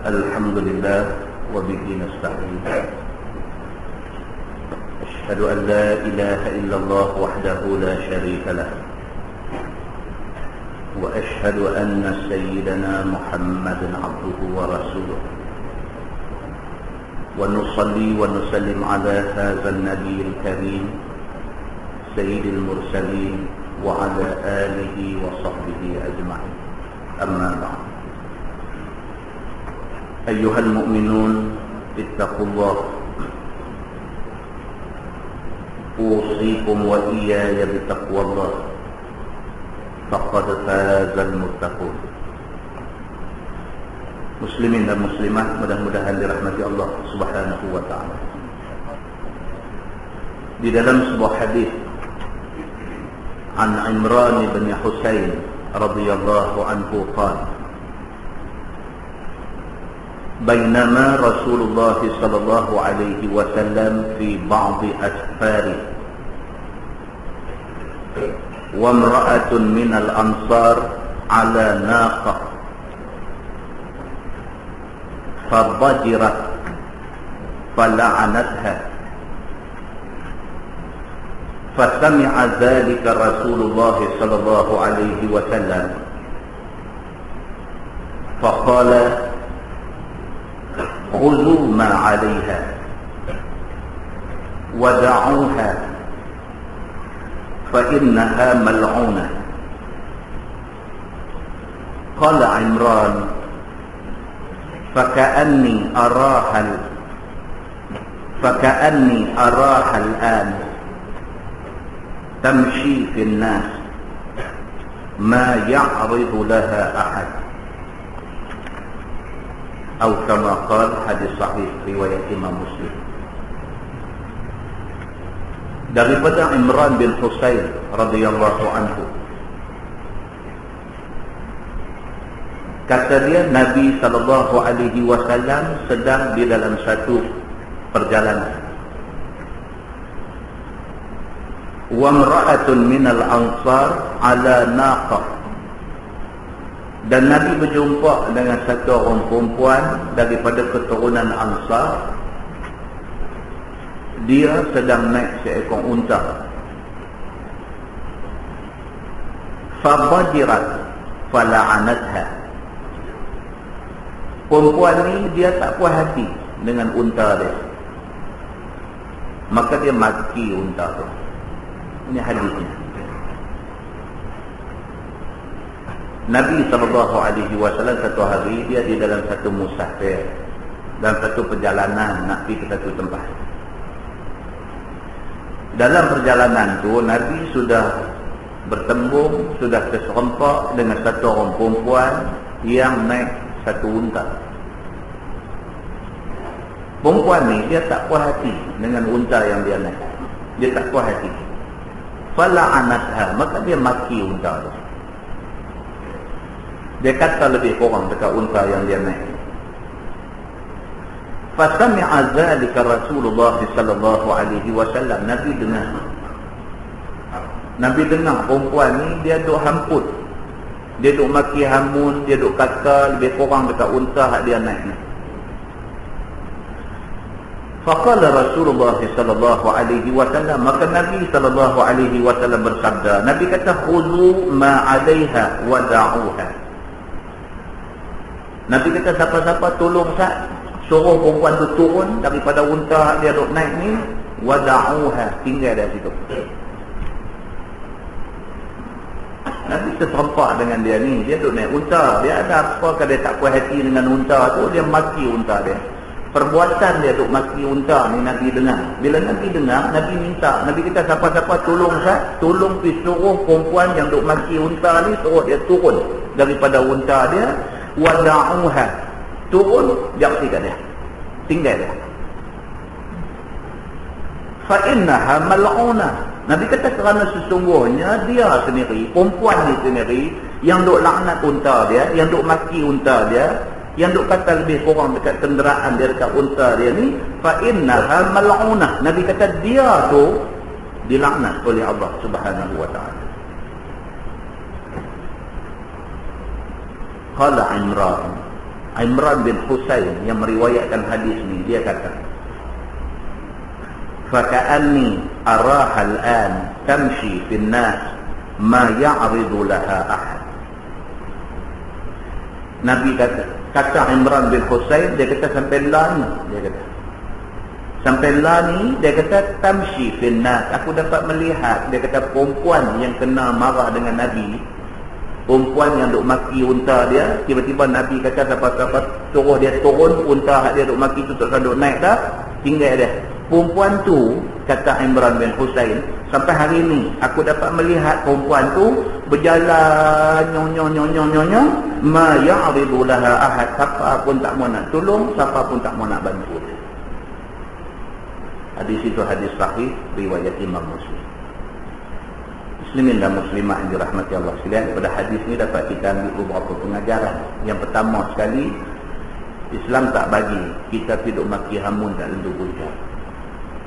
الحمد لله وبه نستعين. أشهد أن لا إله إلا الله وحده لا شريك له، وأشهد أن سيدنا محمدا عبده ورسوله، ونصلي ونسلم على هذا النبي الكريم سيد المرسلين وعلى آله وصحبه أجمعين. أما بعد، أيها المؤمنون اتقوا الله، أوصيكم وإياي بتقوى الله، فقد فاز المتقون. Muslimin dan muslimat, mudah-mudahan dirahmati Allah Subhanahu wa taala. Di dalam sebuah hadis an Imran bin Husain radhiyallahu anhu qala: Bainama Rasulullah sallallahu alaihi wasallam fi ba'd asfari wa imra'atun min al-ansar ala naqah فضجرت فلعنتها فسمع ذلك رسول الله صلى الله عليه وسلم فقال خذوا ما عليها ودعوها فإنها ملعونة. قال عمران فكأني أراها الآن تمشي في الناس ما يعرض لها أحد، أو كما قال. Hadis sahih riwayat Imam Muslim. Daripada Imran bin Husain radhiyallahu anhu, kata dia, Nabi sallallahu alaihi wasallam sedang di dalam satu perjalanan. Wa imra'atun minal ansar ala naqah, dan Nabi berjumpa dengan satu orang perempuan daripada keturunan Ansar. Dia sedang naik seekor unta. Fabajirat fala'anatha. Perempuan ni dia tak puas hati dengan unta dia, maka dia maki unta tu. Ini hadisnya. Nabi SAW satu hari dia di dalam satu musafir, dalam satu perjalanan nak pergi ke satu tempat. Dalam perjalanan tu Nabi sudah bertembung, sudah terserempak dengan satu orang perempuan yang naik satu unta. Perempuan ni dia tak puas hati dengan unta yang dia naik. Dia tak puas hati. Fala'anatha, maka dia maki unta tu. Dia kata lebih kurang dekat unta yang dia naik. Fasami'a dzalika Rasulullah sallallahu alaihi wasallam. Nabi dengar perempuan ni dia duk hamput. Dia duk maki hamun, dia duk kata lebih kurang dekat unta hak dia naik ni. Faqala Rasulullah sallallahu alaihi wasallam, maka Nabi sallallahu alaihi wasallam bersabda, Nabi kata khuzu ma 'alaiha wa da'uha. Nabi kata siapa-siapa tolong suruh perempuan tu turun daripada unta dia duk naik ni, wa da'uha, tinggal di situ. Nabi terserempak dengan dia ni. Dia duduk naik unta. Dia ada apa kalau dia tak puas hati dengan unta tu, dia maki unta dia. Perbuatan dia duduk maki unta ni Nabi dengar. Bila Nabi dengar, Nabi minta. Nabi kata siapa-siapa tolong pergi suruh perempuan yang duduk maki unta ni, suruh dia turun daripada unta dia. Wada'uha, turun, jangan tinggal dia. Tinggal dia. Fa'innaha mal'unah. Nabi kata kerana sesungguhnya dia sendiri, perempuan ni sendiri, yang duk laknat unta dia, yang duk maki unta dia, yang duk kata lebih kurang dekat kenderaan dia, dekat unta dia ni, fa innaha mal'unah. Nabi kata dia tu dilaknat oleh Allah Subhanahu wa taala. Qala Imran, Imran bin Husain yang meriwayatkan hadis ni, dia kata, "Faka'anni araha al-an tamshi fi an-nas ma ya'ridu laha ahad." Nabi kata Imran bin Husain, dia kata sampai lah ni, dia kata tamshi fi an-nas, aku dapat melihat, dia kata perempuan yang kena marah dengan Nabi, perempuan yang duk maki unta dia, tiba-tiba Nabi kata siapa-siapa suruh dia turun, unta dia duk maki tu tak duk naik dah, tinggal dia. Perempuan tu, kata Imran bin Husain, sampai hari ni aku dapat melihat perempuan tu berjalan nyong ma ya'ridu laha ahad, siapa pun tak mau nak tolong, siapa pun tak mau nak bantu dia. Hadis itu hadis sahih riwayat Imam Muslim. Muslimin dan muslimat yang dirahmati Allah sekalian, daripada hadis ni dapat kita ambil beberapa pengajaran. Yang pertama sekali, Islam tak bagi kita hidup maki hamun tak lendu bujang.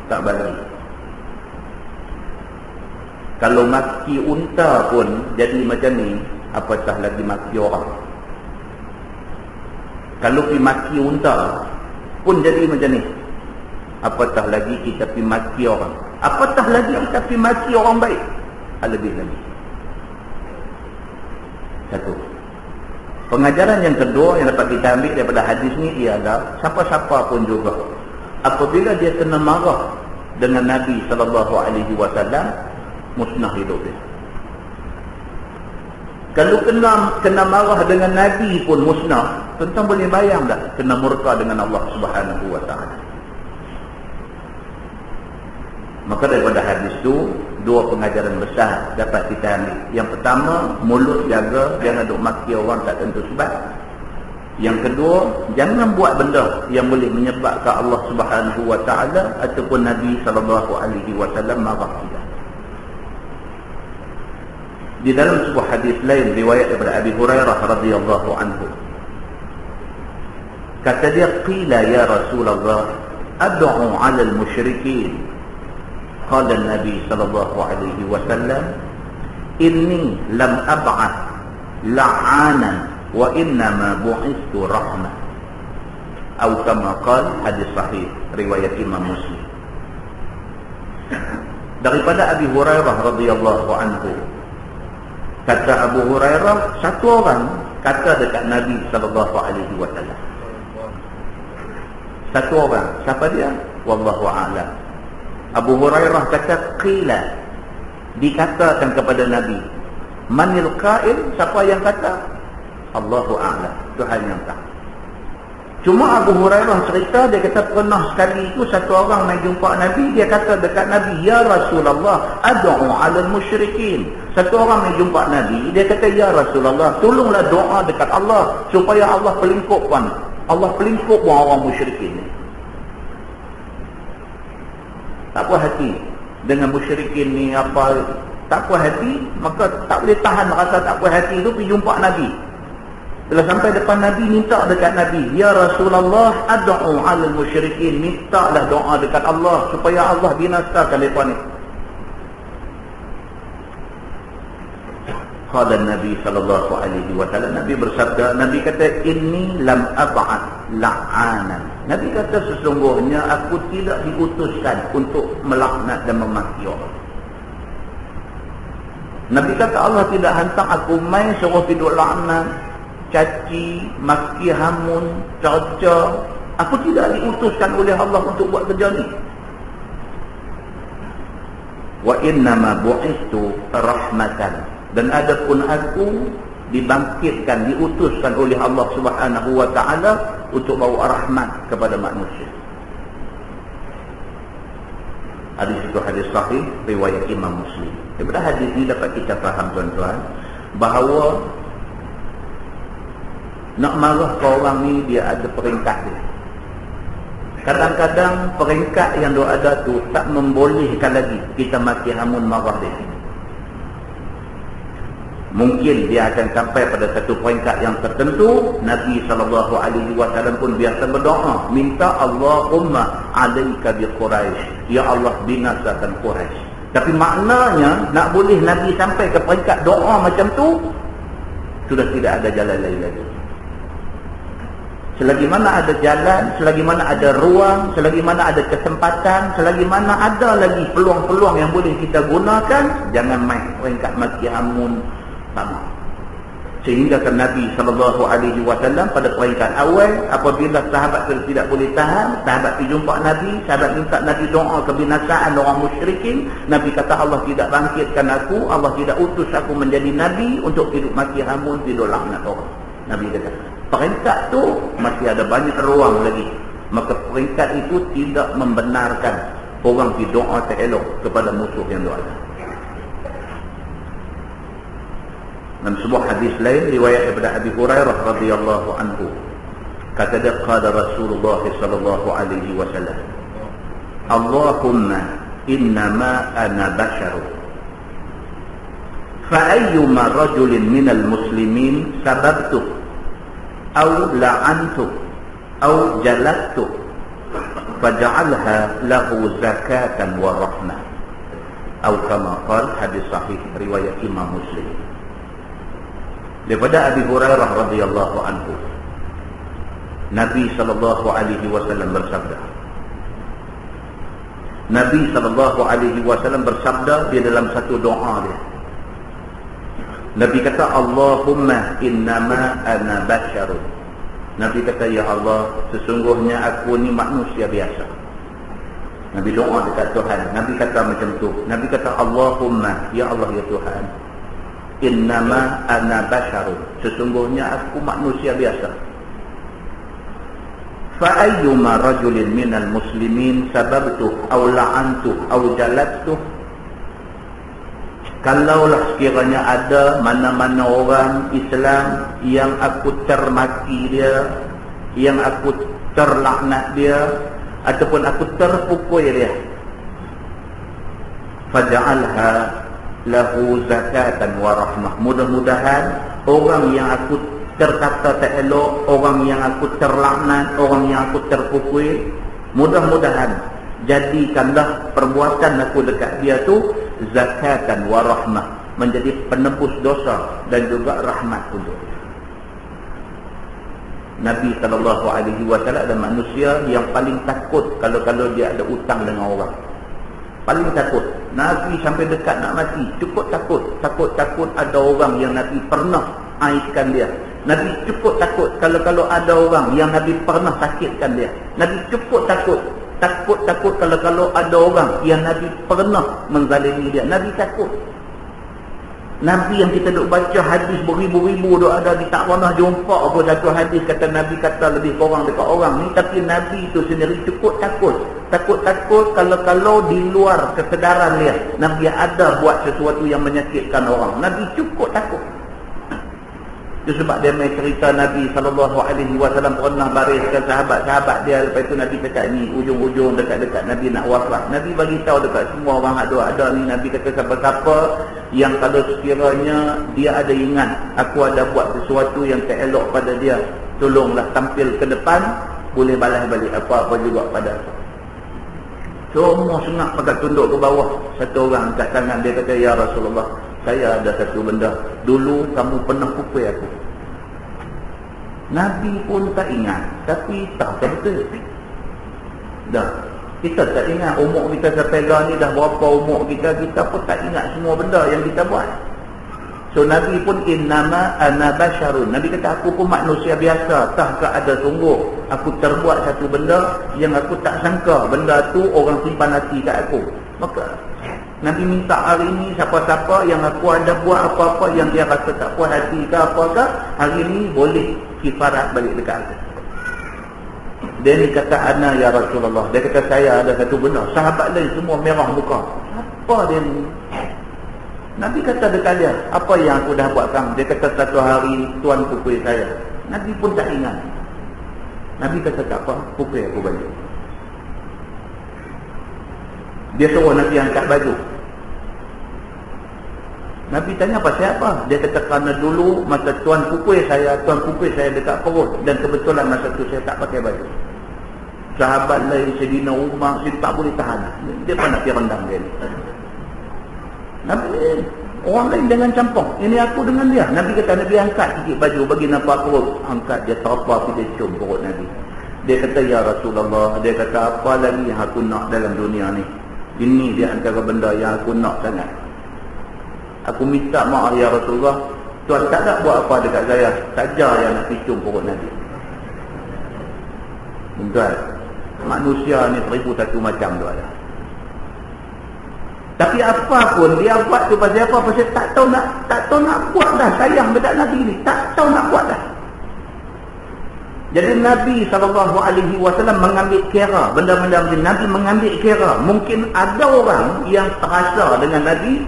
Tak bagi. Kalau maki unta pun jadi macam ni, apatah lagi maki orang. Kalau pergi maki unta pun jadi macam ni, apatah lagi kita pergi maki orang. Apatah lagi kita pergi maki orang baik, lebih lagi. Satu. Pengajaran yang kedua yang dapat kita ambil daripada hadis ni ialah siapa-siapa pun juga apabila dia kena marah dengan Nabi SAW, musnah hidup dia. Kalau kena marah dengan Nabi pun musnah, tuan-tuan boleh bayang tak kena murka dengan Allah Subhanahu Wa Taala. Maka daripada hadis tu dua pengajaran besar dapat kita ambil. Yang pertama, mulut jaga, jangan duk maki orang tak tentu sebab. Yang kedua, jangan buat benda yang boleh menyebabkan Allah Subhanahu Wa Taala ataupun Nabi SAW marah kita. Di dalam sebuah hadis lain riwayat daripada Abi Hurairah radhiyallahu anhu, kata dia, "Qila ya Rasulullah, ad'u 'ala al-musyrikin." Qala Nabi SAW, "Inni lam ab'ath la'anan wa innama bu'istu rahmah." Atau kama qala, hadis sahih riwayat Imam Muslim. Daripada Abi Hurairah radhiyallahu anhu, kata Abu Hurairah, satu orang kata dekat Nabi SAW. Satu orang, siapa dia? Wallahu a'lam. Abu Hurairah kata, qila, dikatakan kepada Nabi, manil qail, siapa yang kata? Allahu a'lam, Tuhan yang tahu. Cuma Abu Hurairah cerita, dia kata pernah sekali itu satu orang mai jumpa Nabi, dia kata dekat Nabi, "Ya Rasulullah, ad'u 'alal musyrikin." Satu orang mai jumpa Nabi, dia kata, "Ya Rasulullah, tolonglah doa dekat Allah supaya Allah pelingkupkan. Allah pelingkup orang musyrikin ni." Tak puas hati dengan musyrikin ni apa, tak puas hati, maka tak boleh tahan rasa tak puas hati tu, pergi jumpa Nabi. Bila sampai depan Nabi, minta dekat Nabi, "Ya Rasulullah, ad'u 'alal musyrikin." Mintalah doa dekat Allah supaya Allah binasakan mereka ni. Qala Nabi SAW, Nabi bersabda, Nabi kata, "Inni lam ab'ath la'anan." Nabi kata, sesungguhnya aku tidak diutuskan untuk melaknat dan memaki orang. Nabi kata, Allah tidak hantar aku main suruh tidur laknat, caci, maki hamun, cerca. Aku tidak diutuskan oleh Allah untuk buat kerja ni. Wa innama bu'istu rahmatan. Dan adapun aku dibangkitkan, diutuskan oleh Allah Subhanahu Wa Taala untuk bawa rahmat kepada manusia. Hadis itu hadis sahih riwayat Imam Muslim. Daripada hadis ini dapat kita faham tuan-tuan bahawa nak marah ke orang ni dia ada peringkat dia. Kadang-kadang peringkat yang dia ada tu tak membolehkan lagi kita maki hamun marah dia. Mungkin dia akan sampai pada satu peringkat yang tertentu. Nabi SAW pun biasa berdoa, minta Allahumma alaika bi Quraisy, ya Allah binasakan Quraisy. Tapi maknanya nak boleh Nabi sampai ke peringkat doa macam tu, sudah tidak ada jalan lain lagi. Selagi mana ada jalan, selagi mana ada ruang, selagi mana ada kesempatan, selagi mana ada lagi peluang-peluang yang boleh kita gunakan, jangan main peringkat maki hamun sama. Sehingga kan Nabi SAW pada peringkat awal, apabila sahabat tidak boleh tahan, sahabat pergi jumpa Nabi, sahabat minta Nabi doa kebinasaan orang musyrikin. Nabi kata, Allah tidak bangkitkan aku, Allah tidak utus aku menjadi Nabi untuk hidup maki hamun, tidur laknat orang. Nabi kata, peringkat tu masih ada banyak ruang lagi. Maka peringkat itu tidak membenarkan orang pergi doa terelok kepada musuh yang doa. Dalam sebuah hadis lain riwayat daripada Abi Hurairah radhiyallahu anhu, kata dia, qala Rasulullah sallallahu alaihi wasallam, Allahumma innama ana basharun fa ayyuma rajulin minal muslimin sababtu aw la'antu aw jalattu faj'alha lahu zakatan wa rahmah, atau kama qala, hadis sahih riwayat Imam Muslim. Daripada Abi Hurairah radhiyallahu anhu, Nabi sallallahu alaihi wasallam bersabda. Nabi sallallahu alaihi wasallam bersabda di dalam satu doa dia. Nabi kata, Allahumma innama ana basharun. Nabi kata, ya Allah, sesungguhnya aku ni manusia biasa. Nabi doa dekat Tuhan. Nabi kata macam tu. Nabi kata, Allahumma, ya Allah ya Tuhan, innama ana basharun, sesungguhnya aku manusia biasa. Fa ayyuma rajulin minal muslimin sababtu aw la'antu aw jalattu, kalaulah sekiranya ada mana-mana orang Islam yang aku termaki dia, yang aku terlaknat dia, ataupun aku terpukul dia, faj'alha lahu zakatan wa rahmah, mudah-mudahan orang yang aku terkata tak elok, orang yang aku terlaknat, orang yang aku terpukul, mudah-mudahan jadikanlah perbuatan aku dekat dia tu zakatan wa rahmah, menjadi penebus dosa dan juga rahmat untuk dia. Nabi SAW adalah manusia yang paling takut kalau dia ada utang dengan orang. Paling takut. Nabi sampai dekat nak mati, cukup takut ada orang yang Nabi pernah aibkan dia. Nabi cukup takut kalau ada orang yang Nabi pernah sakitkan dia. Nabi cukup takut kalau ada orang yang Nabi pernah menzalimi dia. Nabi takut. Nabi yang kita duk baca hadis beribu-ribu duk ada, kita tak pernah jumpa pun satu hadis kata Nabi kata lebih kurang dekat orang ni, tapi Nabi itu sendiri cukup takut kalau di luar kesedaran dia Nabi ada buat sesuatu yang menyakitkan orang. Nabi cukup takut. Itu sebab dia main cerita Nabi SAW pernah bariskan sahabat-sahabat dia. Lepas itu Nabi cakap ni ujung-ujung dekat-dekat Nabi nak wafat, Nabi bagi tahu dekat semua orang ada ni. Nabi kata siapa-siapa yang kalau sekiranya dia ada ingat aku ada buat sesuatu yang tak elok pada dia, tolonglah tampil ke depan, boleh balas balik apa-apa juga pada aku. Semua senang pakai tunduk ke bawah. Satu orang angkat tangan, dia kata, ya Rasulullah, saya ada satu benda, dulu kamu pernah pukul aku. Nabi pun tak ingat, tapi tak betul. Dah, kita tak ingat umur kita sampai dah ni, dah berapa umur kita pun tak ingat semua benda yang kita buat. So Nabi pun innama ana basharun. Nabi kata aku pun manusia biasa. Tahkah ada sungguh aku terbuat satu benda yang aku tak sangka benda tu orang simpan hati kat aku. Maka Nabi minta hari ini siapa-siapa yang aku ada buat apa-apa yang dia rasa tak puas hati ke apakah, hari ini boleh kifarat balik dekat aku. Dia ni kata ana ya Rasulullah. Dia kata saya ada satu benda. Sahabat lain semua merah muka. Apa dia ni? Nabi kata dekat dia, apa yang aku dah buat kamu? Dia kata satu hari tuan pukul saya. Nabi pun tak ingat. Nabi kata tak apa, pukul aku balik. Dia suruh Nabi angkat baju. Nabi tanya pasal apa? Dia kata kerana dulu masa tuan pukul saya dekat perut, dan kebetulan masa tu saya tak pakai baju. Sahabat lain Sayyidina Umar tak boleh tahan. Dia pun nak pergi rendam dia ni. Nabi ni, orang lain jangan campur. Ini aku dengan dia. Nabi kata, Nabi angkat sikit baju bagi nampak perut. Angkat, dia terapa, dia cium perut Nabi. Dia kata, ya Rasulullah, dia kata, apa lagi yang aku nak dalam dunia ni? Ini dia antara benda yang aku nak sangat. Aku minta maaf ya Rasulullah, Tuan tak nak buat apa dekat saya, saja yang nak cium perut Nabi. Tuan, manusia ni 1001 macam tu ada. Tapi apa pun dia buat tu pasal apa? Pasal tak tahu nak buat dah, sayang dekat Nabi ni, tak tahu nak buat dah. Jadi Nabi SAW mengambil kira benda-benda macam Nabi mengambil kira. Mungkin ada orang yang terasa dengan Nabi.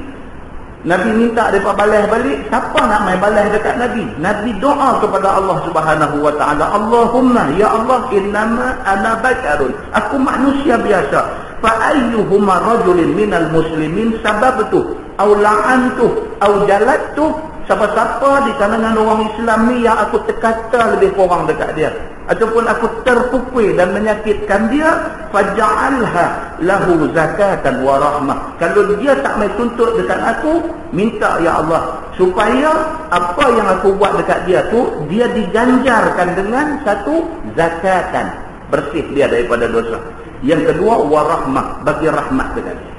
Nabi minta mereka balas balik. Siapa nak main balas dekat Nabi? Nabi doa kepada Allah Subhanahu Wa Taala, Allahumma ya Allah, innama ana basharun, aku manusia biasa. Fa ayyuhuma rajulin minal muslimin sababtu aw la'antu aw jalattu, siapa-siapa di kalangan orang Islam ni yang aku terkata lebih kurang dekat dia, ataupun aku terpukul dan menyakitkan dia, faja'alha lahu zakatan wa rahmah, kalau dia tak mai tuntut dekat aku, minta ya Allah supaya apa yang aku buat dekat dia tu, dia diganjarkan dengan satu zakatan, bersih dia daripada dosa. Yang kedua, wa rahmah, bagi rahmat dekat dia.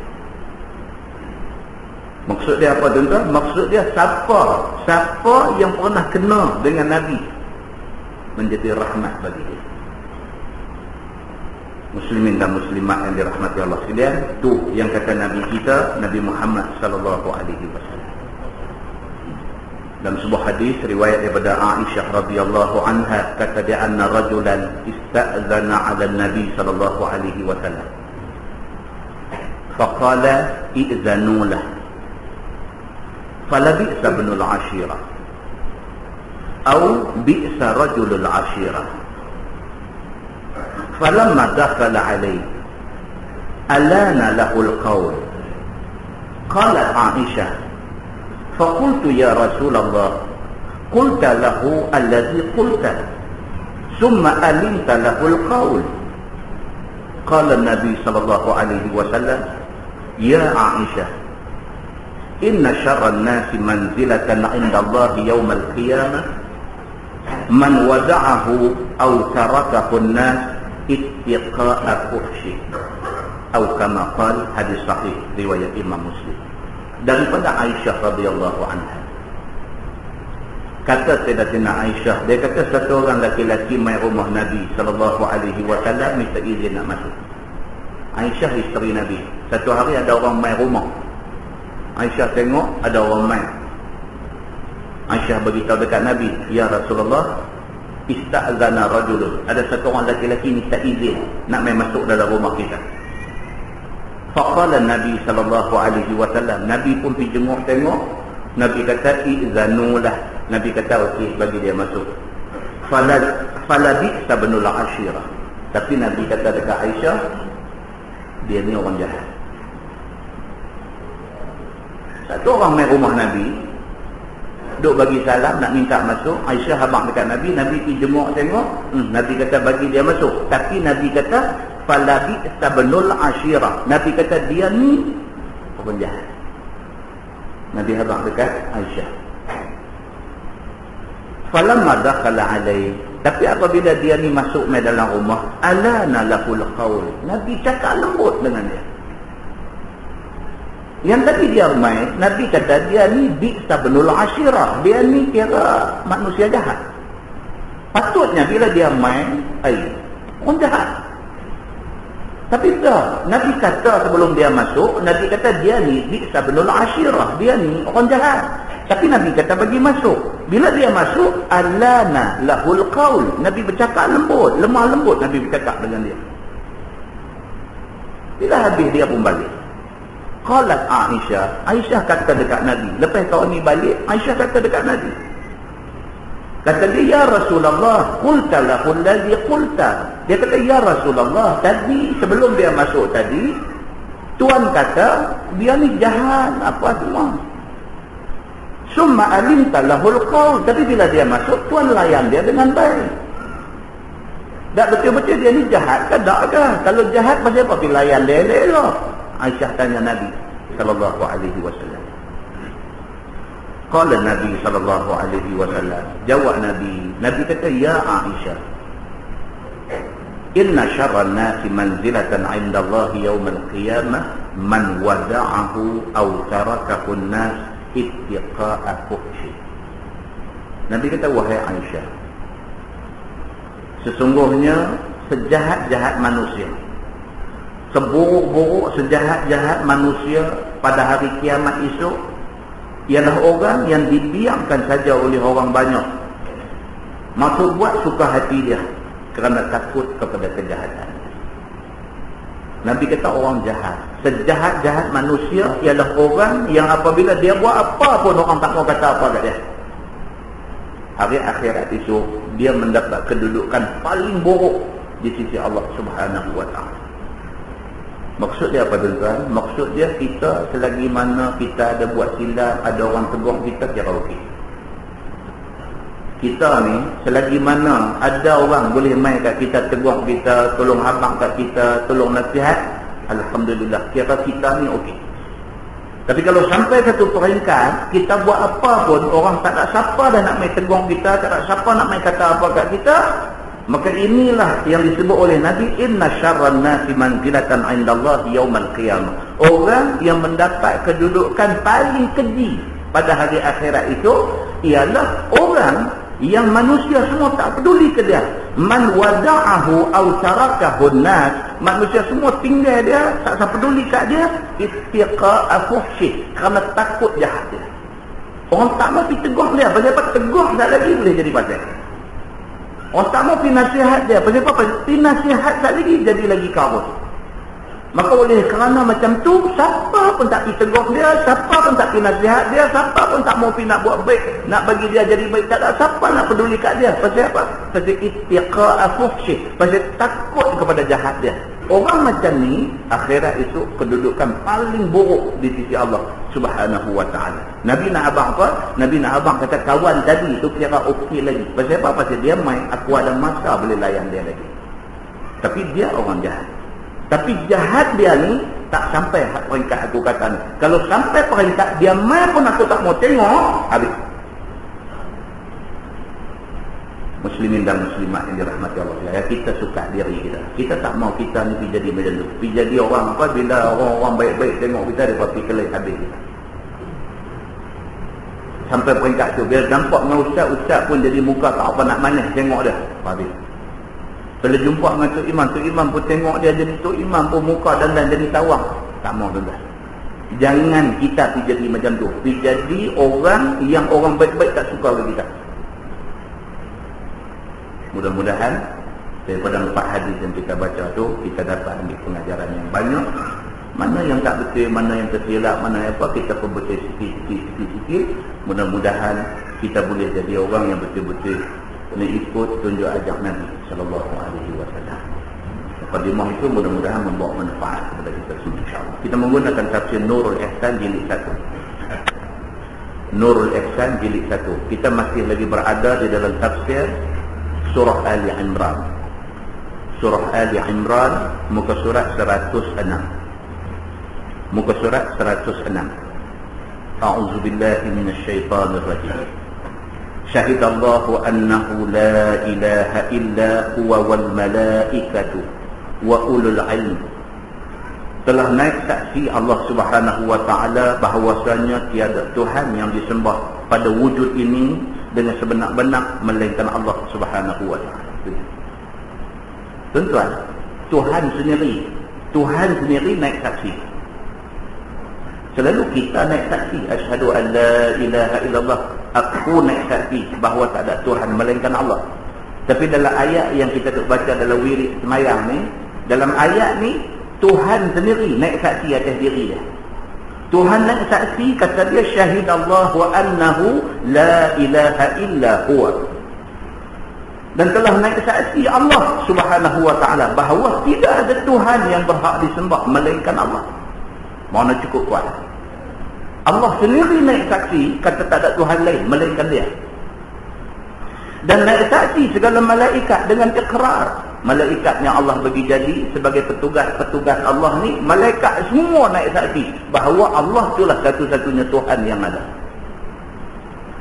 Maksud dia apa tuan-tuan? Maksud dia siapa yang pernah kena dengan Nabi menjadi rahmat bagi dia. Muslimin dan muslimat yang dirahmati Allah sekalian, tu yang kata Nabi kita, Nabi Muhammad sallallahu alaihi wasallam. Dalam sebuah hadis riwayat daripada Aisyah radhiyallahu anha, kata dia, anna rajulan ista'zana 'ala Nabi sallallahu alaihi wasallam. Faqala i'zanu lahu. Fala bi'sa ibnul 'ashirah atau bi'sa rajulul 'ashirah. Falamma dakhala 'alayhi alana lahul qawl. Qalat Aisyah, faqultu ya Rasulullah, qulta lahu alladhi qulta thumma alimta lahul qawl. Qala an-nabi sallallahu alaihi wasallam, ya Aisyah, inna syarran nasi manzilatan 'inda Allah yaum al-qiyamah man wada'ahu aw tarakahu an-nas ittiqa'a fuhshi, atau kama qala, hadis sahih riwayat Imam Muslim. Daripada Aisyah radhiyallahu anha, kata Sayyidatina Aisyah, dia kata satu orang lelaki mai rumah Nabi sallallahu alaihi wasallam minta izin nak masuk. Aisyah isteri Nabi, satu hari ada orang mai rumah. Aisyah tengok ada orang mai. Aisyah beritahu dekat Nabi, ya Rasulullah, ista'zana rajulun, ada satu orang lelaki minta izin nak mai masuk dalam rumah kita. Faqala Nabi sallallahu alaihi wasallam, Nabi pun pergi jenguk tengok. Nabi kata i'zanulah, Nabi kata okey, bagi dia masuk. Fala bi'sa ibnul 'ashirah, tapi Nabi kata dekat Aisyah, dia ni orang jahat. Satu orang mai rumah Nabi, duk bagi salam nak minta masuk. Aisyah habaq dekat Nabi, Nabi pergi jenguk tengok. Nabi kata bagi dia masuk, tapi Nabi kata fala bi'sa ibnul 'ashirah, Nabi kata dia ni orang jahat. Nabi habaq dekat Aisyah. Falamma dakhala alaihi, tapi apabila dia ni masuk mai dalam rumah, alana lahul qaul, Nabi cakap lembut dengan dia. Yang tadi dia mai, Nabi kata dia ni bi'sa ibnul 'ashirah, dia ni kira manusia jahat. Patutnya bila dia mai, orang jahat. Tapi tak, Nabi kata sebelum dia masuk, Nabi kata dia ni bi'sa ibnul 'ashirah, dia ni orang jahat. Tapi Nabi kata bagi masuk. Bila dia masuk, alana lahul qaul, Nabi bercakap lembut, lemah lembut Nabi bercakap dengan dia. Bila habis dia pun balik. Qalat Aisyah, Aisyah kata dekat Nabi, lepas kawan ni balik, Aisyah kata dekat Nabi, kata dia, ya Rasulullah, qulta lahu alladhi qulta. Dia kata, ya Rasulullah, tadi sebelum dia masuk tadi, Tuan kata dia ni jahat apa semua. Summa alimta lahul qaul, tapi bila dia masuk, Tuan layan dia dengan baik. Tak betul-betul dia ni jahat ke tak ke? Kalau jahat pasal apa pergi layan dia elok? Aisyah tanya Nabi sallallahu alaihi wasallam. Qala Nabi sallallahu alaihi wasallam, jawab Nabi kata, ya Aisyah, inna syarran nasi manzilatan 'inda Allah yaumil qiyamah man wada'ahu aw tarakahu an-nas ittiqa'a fuhshi. Nabi kata, wahai Aisyah, sesungguhnya sejahat-jahat manusia, seburuk-buruk sejahat-jahat manusia pada hari kiamat esok ialah orang yang dibiarkan saja oleh orang banyak, maka buat suka hati dia kerana takut kepada kejahatan. Nabi kata orang jahat, sejahat-jahat manusia ialah orang yang apabila dia buat apa pun orang tak mau kata apa kat dia. Hari akhirat itu dia mendapat kedudukan paling buruk di sisi Allah Subhanahu wa ta'ala. Maksud dia apa tuan-tuan? Maksud dia kita selagi mana kita ada buat silap, ada orang tegur kita, kira okey. Kita ni selagi mana ada orang boleh main kat kita, tegur kita, tolong habaq kat kita, tolong nasihat, alhamdulillah, kira kita ni okey. Tapi kalau sampai satu peringkat kita buat apa pun orang tak ada siapa dah nak main tegur kita, tak ada siapa nak main kata apa kat kita, maka inilah yang disebut oleh Nabi, inna syarran nasi manzilatan 'inda Allah yaumil qiyamah. Orang yang mendapat kedudukan paling keji pada hari akhirat itu ialah orang yang manusia semua tak peduli ke dia. Man wada'ahu aw tarakahu an-nas, manusia semua tinggal dia, tak peduli kat dia, ittiqa'a fuhshi, kerana takut jahat dia. Orang tak mau pergi tegur dia, pasal apa? Tegur tak lagi boleh jadi pasal. Orang tak mau pergi nasihat dia, pasal apa? Pergi nasihat tak lagi jadi lagi kabut. Maka oleh kerana macam tu, siapa pun tak pergi tegur dia, siapa pun tak pergi nasihat dia, siapa pun tak mau pergi nak buat baik, nak bagi dia jadi baik, tak ada siapa nak peduli kat dia. Pasal apa? Pasal ittiqa'a fuhshi, pasal takut kepada jahat dia. Orang macam ni, akhirat itu kedudukan paling buruk di sisi Allah Subhanahu wa ta'ala. Nabi nak abang apa? Nabi nak abang kata kawan tadi itu kira okey lagi. Pasal apa? Pasal dia main, aku ada masa boleh layan dia lagi. Tapi dia orang jahat. Tapi jahat dia ni tak sampai peringkat aku kata ni. Kalau sampai peringkat dia main pun aku tak mau tengok, habis. Muslimin dan muslimat yang dirahmati Allah, ya, kita suka diri kita. Kita tak mau kita ni pergi jadi macam tu. Pergi jadi orang apa, bila orang-orang baik-baik tengok kita, dia pergi kelai habis kita. Sampai peringkat tu, bila nampak dengan ustaz pun jadi muka tak apa nak manis, tengok dia, habis. Bila jumpa dengan Tok Imam pun tengok dia jadi Tok Imam pun muka dandan jadi tawang. Tak mau tuan-tuan. Jangan kita pergi jadi macam tu. Pergi jadi orang yang orang baik-baik tak suka ke kita. Mudah-mudahan daripada 4 hadis yang kita baca tu, kita dapat ambil pengajaran yang banyak. Mana yang tak betul, mana yang tersilap, mana apa, kita pun betul sikit-sikit. Mudah-mudahan kita boleh jadi orang yang betul-betul ikut tunjuk ajak Nabi sallallahu alaihi wasallam. Mukadimah itu mudah-mudahan membawa manfaat kepada kita semua insya-Allah. Kita menggunakan tafsir Nurul Ihsan jilid 1. Nurul Ihsan jilid 1. Kita masih lagi berada di dalam tafsir surah Ali Imran. Surah Ali Imran muka surat 106. Muka surat 106. A'udzubillahi minasyaitonir rajim. Syahidallahu annahu la ilaha illa huwa wal malaikatu wa ulul ilm. Telah naik saksi Allah Subhanahu wa ta'ala bahawasanya tiada Tuhan yang disembah pada wujud ini dengan sebenar-benar melainkan Allah Subhanahu wa ta'ala. Tuan-tuan, Tuhan sendiri naik saksi. Selalu kita naik saksi, asyhadu an la ilaha illallah, aku naik saksi bahawa tak ada Tuhan melainkan Allah. Tapi dalam ayat yang kita baca dalam wirid semayang ni, dalam ayat ni Tuhan sendiri naik saksi atas diri dia. Tuhan naik saksi, kata dia, syahidallahu wa annahu la ilaha illa huwa. Dan telah naik saksi Allah Subhanahu wa ta'ala bahawa tidak ada Tuhan yang berhak disembah melainkan Allah. Mana cukup kuat. Allah sendiri naik saksi, kata tak ada Tuhan lain melainkan dia. Dan naik saksi segala malaikat dengan ikrar. Malaikat yang Allah bagi jadi sebagai petugas Allah ni, malaikat semua naik saksi bahawa Allah itulah satu-satunya Tuhan yang ada.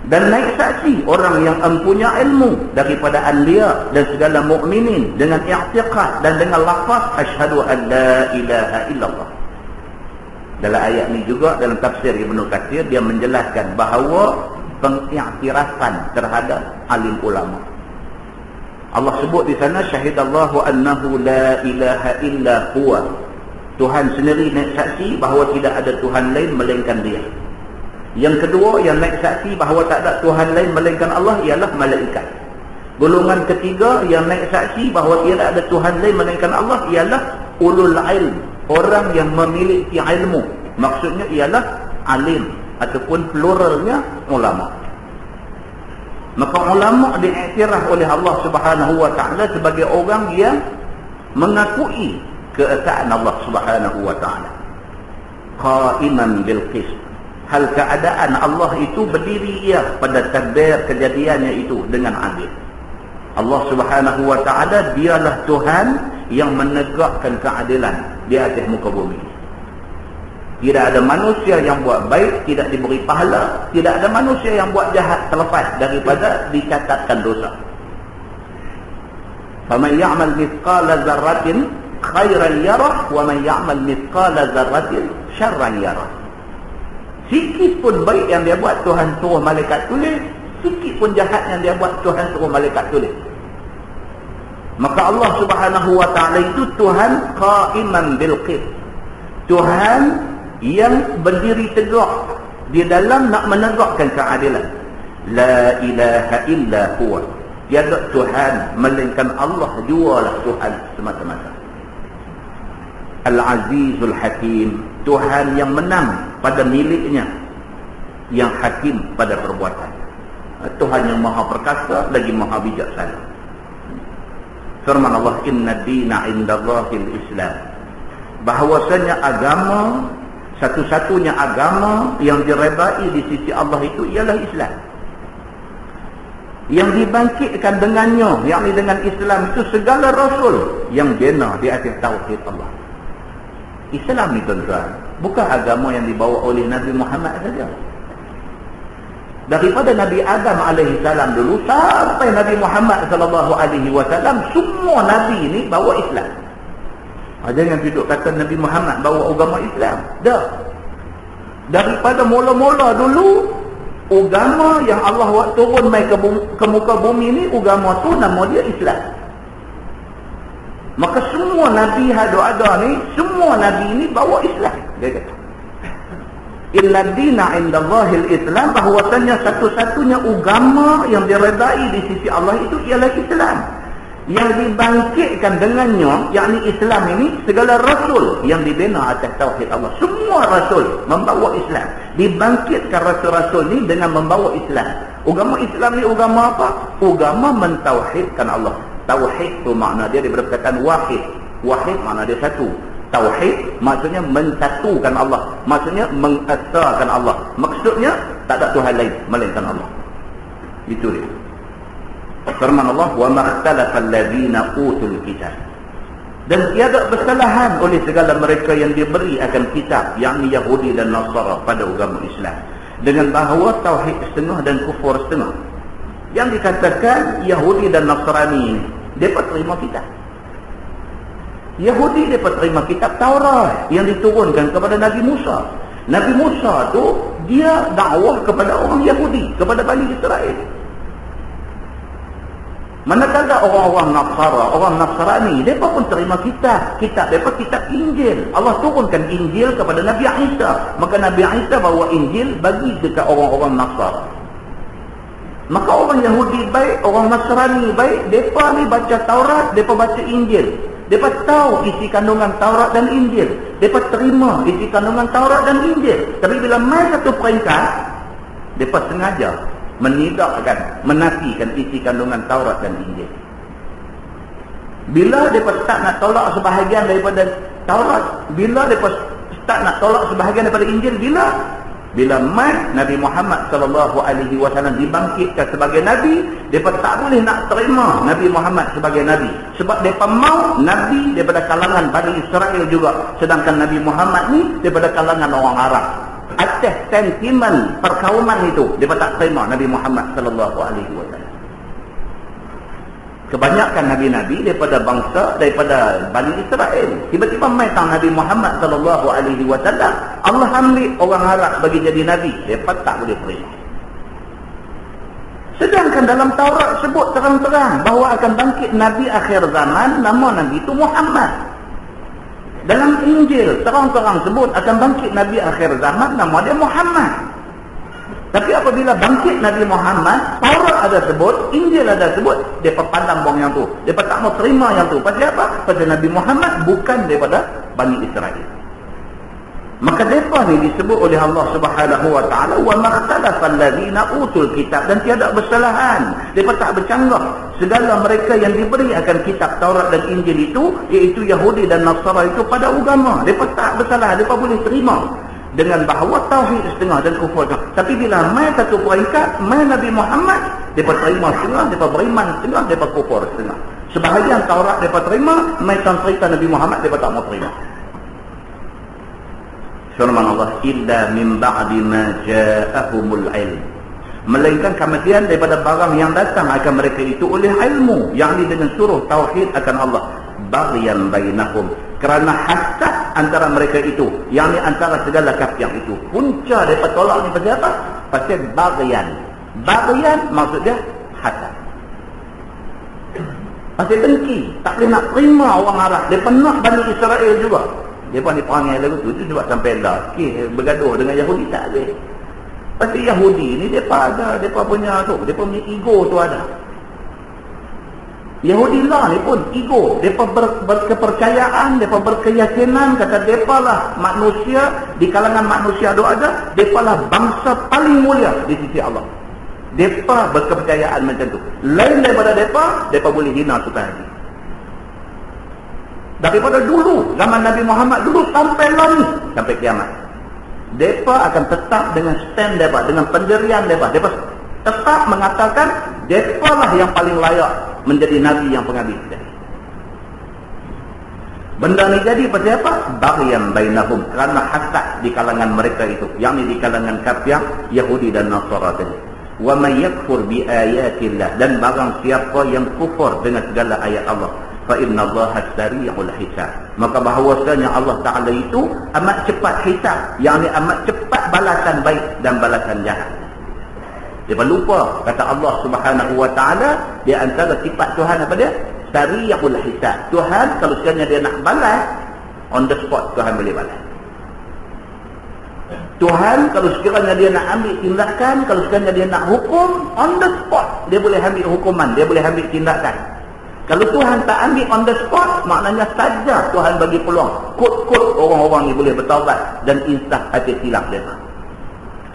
Dan naik saksi orang yang mempunyai ilmu daripada anbiya dan segala mukminin dengan i'tiqad dan dengan lafaz asyhadu an la ilaha illallah. Dalam ayat ni juga dalam tafsir Ibnu Katsir dia menjelaskan bahawa pengiktirafan terhadap alim ulama. Allah sebut di sana syahidallahu annahu la ilaha illa huwa. Tuhan sendiri naik saksi bahawa tidak ada Tuhan lain melainkan Dia. Yang kedua yang naik saksi bahawa tak ada Tuhan lain melainkan Allah ialah malaikat. Golongan ketiga yang naik saksi bahawa tidak ada Tuhan lain melainkan Allah ialah ulul ilm, orang yang memiliki ilmu. Maksudnya ialah alim ataupun pluralnya ulama. Maka ulama diiktiraf oleh Allah Subhanahu wa taala sebagai orang yang mengakui keesaan Allah Subhanahu wa taala. Qaiman bil qist. Hal keadaan Allah itu berdiri ia pada tadbir kejadiannya itu dengan adil. Allah Subhanahu wa taala dialah Tuhan yang menegakkan keadilan di atas muka bumi. Tidak ada manusia yang buat baik tidak diberi pahala, tidak ada manusia yang buat jahat terlepas daripada dicatatkan dosa. Faman ya'mal mithqala dzarratin khairan yarah wa man ya'mal mithqala dzarratin syarran yarah. Sikit pun baik yang dia buat Tuhan suruh malaikat tulis, sikit pun jahat yang dia buat Tuhan suruh malaikat tulis. Maka Allah Subhanahu wa taala itu Tuhan qaiman bil qist. Tuhan yang berdiri tegak di dalam nak menegakkan keadilan. La ilaha illa huwa. Tiada Tuhan melainkan Allah jualah Tuhan semata-mata. Al-Azizul Hakim, Tuhan yang menang pada miliknya, yang hakim pada perbuatannya. Tuhan yang maha perkasa lagi maha bijaksana. Firman Allah, inna dina indallahil Islam. Bahawasanya agama, satu-satunya agama yang diredai di sisi Allah itu ialah Islam. Yang dibangkitkan dengannya, yakni dengan Islam itu segala rasul yang bina di atas tauhid Allah. Islam ni tuan-tuan bukan agama yang dibawa oleh Nabi Muhammad saja. Daripada Nabi Adam alaihi salam dulu sampai Nabi Muhammad sallallahu alaihi wasallam, semua nabi ni bawa Islam. Ada yang duduk kata Nabi Muhammad bawa agama Islam. Dah. Daripada mula-mula dulu agama yang Allah buat turun mai ke muka bumi ni, agama tu nama dia Islam. Maka semua Nabi ada ni, semua Nabi ni bawa Islam. Dia kata, inna dina indallahil Islam, bahawasanya satu-satunya agama yang diredai di sisi Allah itu ialah Islam. Yang dibangkitkan dengannya, yakni Islam ini, segala rasul yang dibina atas tauhid Allah. Semua rasul membawa Islam. Dibangkitkan rasul-rasul ni dengan membawa Islam. Agama Islam ni agama apa? Agama mentauhidkan Allah. Tauhid tu makna dia daripada perkataan wahid. Wahid makna dia satu. Tauhid maksudnya mensatukan Allah. Maksudnya mengesahkan Allah. Maksudnya tak ada Tuhan lain melainkan Allah. Itu dia. Firman Allah, wa makhtalafal ladzina utul kitab. Dan tiada bersalahan oleh segala mereka yang diberi akan kitab, yakni Yahudi dan Nasara pada agama Islam, dengan bahawa tauhid setengah dan kufur setengah. Yang dikatakan Yahudi dan Nasrani, mereka terima kitab. Yahudi mereka terima kitab Taurat yang diturunkan kepada Nabi Musa. Nabi Musa tu dia dakwah kepada orang Yahudi, kepada Bani Israel. Manakala orang-orang Nasara, orang Nasrani, mereka pun terima kitab. Kitab mereka kitab Injil. Allah turunkan Injil kepada Nabi Isa. Maka Nabi Isa bawa Injil bagi dekat orang-orang Nasara. Maka orang Yahudi baik, orang Nasrani baik, mereka ni baca Taurat, mereka baca Injil. Mereka tahu isi kandungan Taurat dan Injil. Mereka terima isi kandungan Taurat dan Injil. Tapi bila mai satu peringkat, mereka sengaja menidakkan, menafikan isi kandungan Taurat dan Injil. Bila mereka start nak tolak sebahagian daripada Taurat, bila mereka start nak tolak sebahagian daripada Injil, bila Nabi Muhammad sallallahu alaihi wasallam dibangkitkan sebagai nabi, depa tak boleh nak terima Nabi Muhammad sebagai nabi, sebab depa mau nabi daripada kalangan Bani Israel juga, sedangkan Nabi Muhammad ni daripada kalangan orang Arab. atas sentimen perkauman itu, mereka tak terima Nabi Muhammad sallallahu alaihi wasallam. Kebanyakan nabi-nabi daripada daripada Bani Israel, tiba-tiba mai tang Nabi Muhammad sallallahu alaihi wasallam, Allah ambil orang Arab bagi jadi nabi, mereka tak boleh terima. Sedangkan dalam Taurat sebut terang-terang bahawa akan bangkit nabi akhir zaman, nama nabi itu Muhammad. Dalam Injil terang-terang sebut akan bangkit nabi akhir zaman, nama dia Muhammad. Tapi apabila bangkit Nabi Muhammad, Taurat ada sebut, Injil ada sebut, mereka pandang bong yang tu. Mereka tak mau terima yang tu. Pasal apa? Pasal Nabi Muhammad bukan daripada Bani Israel. Maka mereka ni disebut oleh Allah Subhanahu wa taala, wa makhtalafal ladzina utul kitab, dan tiada bersalahan. Mereka tak bercanggah. Segala mereka yang diberi akan kitab Taurat dan Injil itu, iaitu Yahudi dan Nasara itu pada agama. Mereka tak bersalah, mereka boleh terima dengan bahawa tauhid setengah dan kufur setengah. Tapi bila mai satu peringkat, mai Nabi Muhammad, mereka terima setengah, mereka beriman setengah, mereka kufur setengah. Sebahagian Taurat mereka terima, mai cerita Nabi Muhammad mereka tak mau terima. Firman Allah, illa min ba'di ma ja'ahumul ilm, melainkan kemudian daripada barang yang datang akan mereka itu oleh ilmu, yakni dengan suruh tauhid akan Allah, baghyan bainahum, kerana hasad antara mereka itu, yakni antara segala kafir itu. Punca daripada tolak ni pasal apa? Pasal baghyan. Baghyan maksud dia hasad. Pasal dengki, tak boleh nak terima orang Arab. Dia nak Bani Israel juga. Mereka ni perangai lagu tu sebab sampai dah bergaduh dengan Yahudi tak boleh. Pasal Yahudi ni mereka ada, mereka punya tu, mereka punya ego tu ada. Yahudi lah ni pun ego, mereka berkepercayaan, mereka berkeyakinan, kata mereka lah manusia, di kalangan manusia tu ada, mereka lah bangsa paling mulia di sisi Allah. Mereka berkepercayaan macam tu. Lain daripada mereka boleh hina Tuhan lagi. Daripada dulu, zaman Nabi Muhammad dulu sampai lagi, sampai kiamat, mereka akan tetap dengan stand mereka, dengan pendirian mereka. Mereka tetap mengatakan mereka lah yang paling layak menjadi Nabi yang penghabis. Benda ni jadi pasal apa? Baghyan bainahum, kerana hasad di kalangan mereka itu, yakni di kalangan kafir Yahudi dan Nasara tadi. Wa may yakfur bi ayatillah, dan barang siapa yang kufur dengan segala ayat Allah, fa innallaha sari'ul hisab, maka bahawasanya Allah Taala itu amat cepat hisab, yakni amat cepat balasan baik dan balasan jahat. Dia lupa kata Allah Subhanahu wa taala, di antara sifat Tuhan apa dia? Sari'ul hisab. Tuhan kalau sekiranya dia nak balas, on the spot Tuhan boleh balas. Tuhan kalau sekiranya dia nak ambil tindakan, kalau sekiranya dia nak hukum, on the spot dia boleh ambil hukuman, dia boleh ambil tindakan. Kalau Tuhan tak ambil on the spot, maknanya saja Tuhan bagi peluang, kod-kod orang-orang ni boleh bertaubat dan insaf atas silap mereka.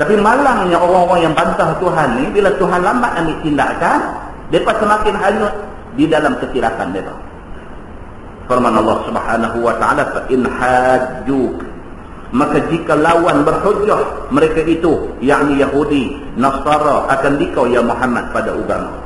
Tapi malangnya orang-orang yang bantah Tuhan ni, bila Tuhan lambat ambil tindakan, mereka semakin hanyut di dalam kesilapan mereka. Firman Allah Subhanahu wa taala, fa in hajjuk, maka jika lawan berhujjah mereka itu, yakni Yahudi, Nasara, akan dikau ya Muhammad pada agama,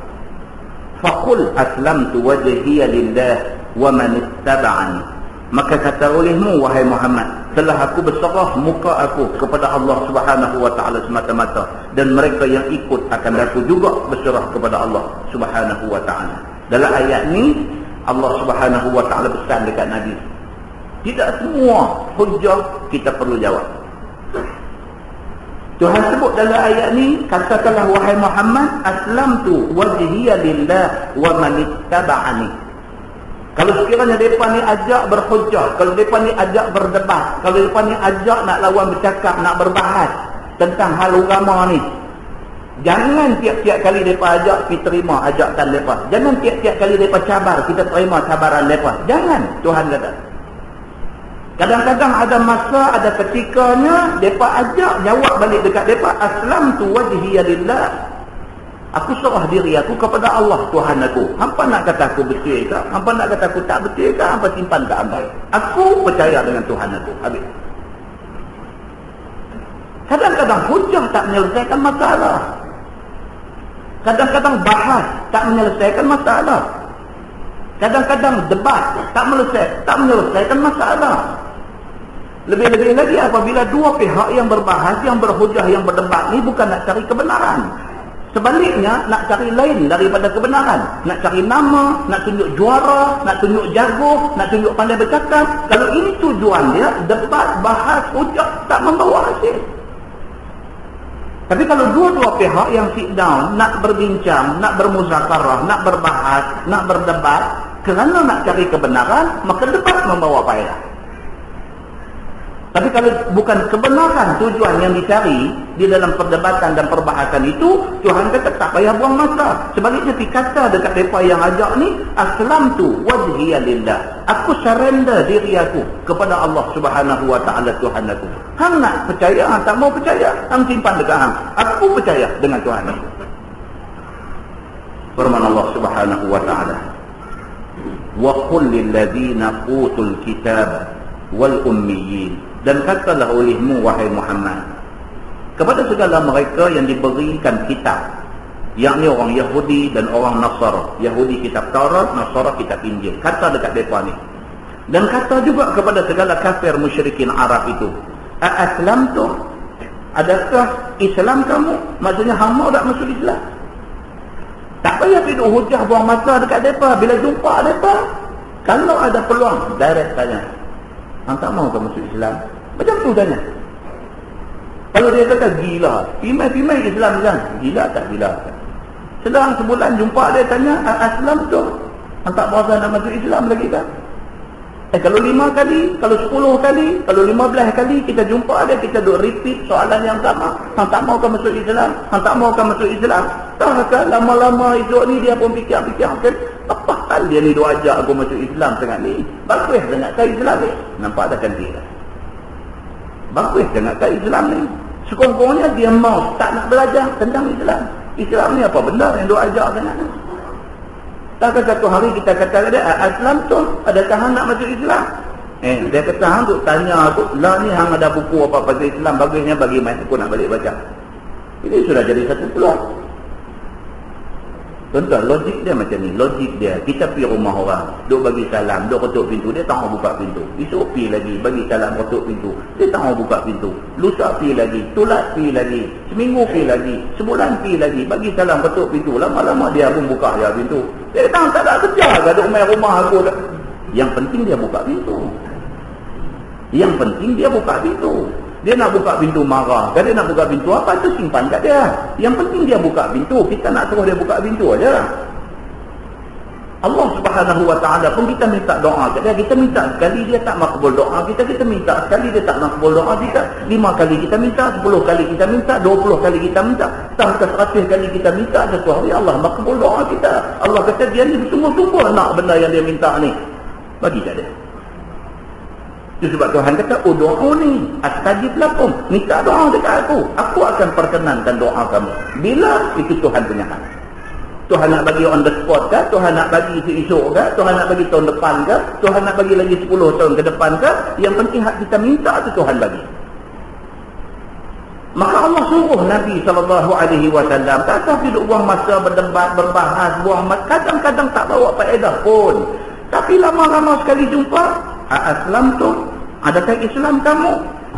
faqul aslamtu wajhiya lillah wa man ittaba'ani, maka kata olehmu wahai Muhammad, telah aku berserah muka aku kepada Allah Subhanahu wa taala semata-mata, dan mereka yang ikut akan aku juga berserah kepada Allah Subhanahu wa taala. Dalam ayat ni Allah Subhanahu wa taala pesan dekat Nabi, tidak semua hujjah kita perlu jawab. Tuhan sebut dalam ayat ni, katakanlah wahai Muhammad, aslamtu wajhiya lillah wa man ittaba'ani. Kalau sekiranya mereka ni ajak berhujjah, kalau mereka ni ajak berdebat, kalau mereka ni ajak nak lawan bercakap, nak berbahas tentang hal agama ni, jangan tiap-tiap kali mereka ajak kita terima ajakan mereka. Jangan tiap-tiap kali mereka cabar kita terima cabaran mereka. Jangan, Tuhan kata. Kadang-kadang ada masa, ada ketikanya mereka ajak, jawab balik dekat mereka, aslamtu wajhiya lillah, aku serah diri aku kepada Allah Tuhan aku. Hampa nak kata aku betul ke? Hampa nak kata aku tak betul ke? Hampa simpan ke hampa? Aku percaya dengan Tuhan aku. Habis. Kadang-kadang hujah tak menyelesaikan masalah. Kadang-kadang bahas tak menyelesaikan masalah. Kadang-kadang debat tak menyelesaikan masalah. Lebih-lebih lagi apabila dua pihak yang berbahas, yang berhujah, yang berdebat ni bukan nak cari kebenaran. Sebaliknya, nak cari lain daripada kebenaran. Nak cari nama, nak tunjuk juara, nak tunjuk jago, nak tunjuk pandai bercakap. Kalau ini tujuan dia, debat, bahas, hujah, tak membawa hasil. Tapi kalau dua-dua pihak yang sit down, nak berbincang, nak bermuzakarah, nak berbahas, nak berdebat, kerana nak cari kebenaran, maka debat membawa faedah. Tapi kalau bukan kebenaran tujuan yang dicari di dalam perdebatan dan perbahasan itu, Tuhan kata tak payah buang masa. Sebaliknya dikata dekat mereka yang ajak ni, aslamtu wajhiya lillah. Aku surrender diri aku kepada Allah Subhanahu wa taala Tuhan aku. Hang nak percaya, hang tak mau percaya, hang simpan dekat hang. Aku percaya dengan Tuhan aku. Firman Allah Subhanahu wa taala, wa qul lil ladzina utul kitab wal ummiyin. Dan katalah olehmu wahai Muhammad kepada segala mereka yang diberikan kitab, yakni orang Yahudi dan orang Nasara. Yahudi kitab Taurat, Nasara kitab Injil. Kata dekat mereka ni. Dan kata juga kepada segala kafir musyrikin Arab itu, a-aslamtum, adakah Islam kamu? Maksudnya hang mau tak masuk Islam? Tak payah duduk hujah buang masa dekat mereka. Bila jumpa mereka, kalau ada peluang, direct tanya, hang tak mau ke masuk Islam? Macam tu tanya. Kalau dia kata gila, pimai Islam kan? Gila tak gila? Sedang sebulan jumpa dia tanya, aslam tu, hang tak berasa nak masuk Islam lagi kan? Kalau 5 kali, kalau 10 kali, kalau 15 kali kita jumpa dia, kita duk repeat soalan yang sama. Hang tak mau ke masuk Islam? Hang tak mau ke masuk Islam? Tak, lama-lama esok ni dia pun fikir-fikir, apa hal dia ni duk ajak aku masuk Islam sangat ni? Bagus sangat ke Islam ni? Nampak tak cantik tak? Bagus sangat ke Islam ni? Sekongkongnya dia mau tak nak belajar tentang Islam. Islam ni apa benda yang duk ajak sangat ni? Takkan satu hari kita kata dia, Islam tu, adakah hang nak masuk Islam? Dia kata hang duk tanya aku, lah ni hang ada buku apa pasal Islam, bagusnya bagi mai aku nak balik baca. Ini sudah jadi satu peluang. Contoh, logik dia macam ni. Logik dia, kita pergi rumah orang, duk bagi salam, duk ketuk pintu, dia tak mau buka pintu. Esok pergi lagi, bagi salam, ketuk pintu, dia tak mau buka pintu. Lusa pergi lagi, tulat pergi lagi, seminggu pergi lagi, sebulan pergi lagi, bagi salam, ketuk pintu. Lama-lama dia pun buka je pintu. Dia tak ada kerja ke, duk main rumah aku. Yang penting dia buka pintu. Yang penting dia buka pintu. Dia nak buka pintu marah. Kalau dia nak buka pintu apa, tu simpan kat dia. Yang penting dia buka pintu. Kita nak suruh dia buka pintu aja. Allah Subhanahu wa taala pun kita minta doa kat dia. Kita minta sekali dia tak makbul doa kita. Kita minta sekali dia tak makbul doa kita. 5 kali kita minta, 10 kali kita minta, 20 kali kita minta, sampai 100 kali kita minta, satu hari Allah makbul doa kita. Allah kata dia ni sungguh-sungguh nak benda yang dia minta ni. Bagi kat dia. Itu sebab Tuhan kata, ud'uni astajib lakum. Minta doa dekat aku akan perkenankan doa kamu. Bila itu Tuhan punya hak. Tuhan nak bagi on the spot ke? Tuhan nak bagi esok ke? Tuhan nak bagi tahun depan ke? Tuhan nak bagi lagi 10 tahun ke depan ke? Yang penting hak kita minta tu Tuhan bagi. Maka Allah suruh Nabi SAW, takkan duduk buang masa berdebat, berbahas, buang masa. Kadang-kadang tak bawa faedah pun. Tapi lama-lama sekali jumpa, aslamtum, adakah Islam kamu?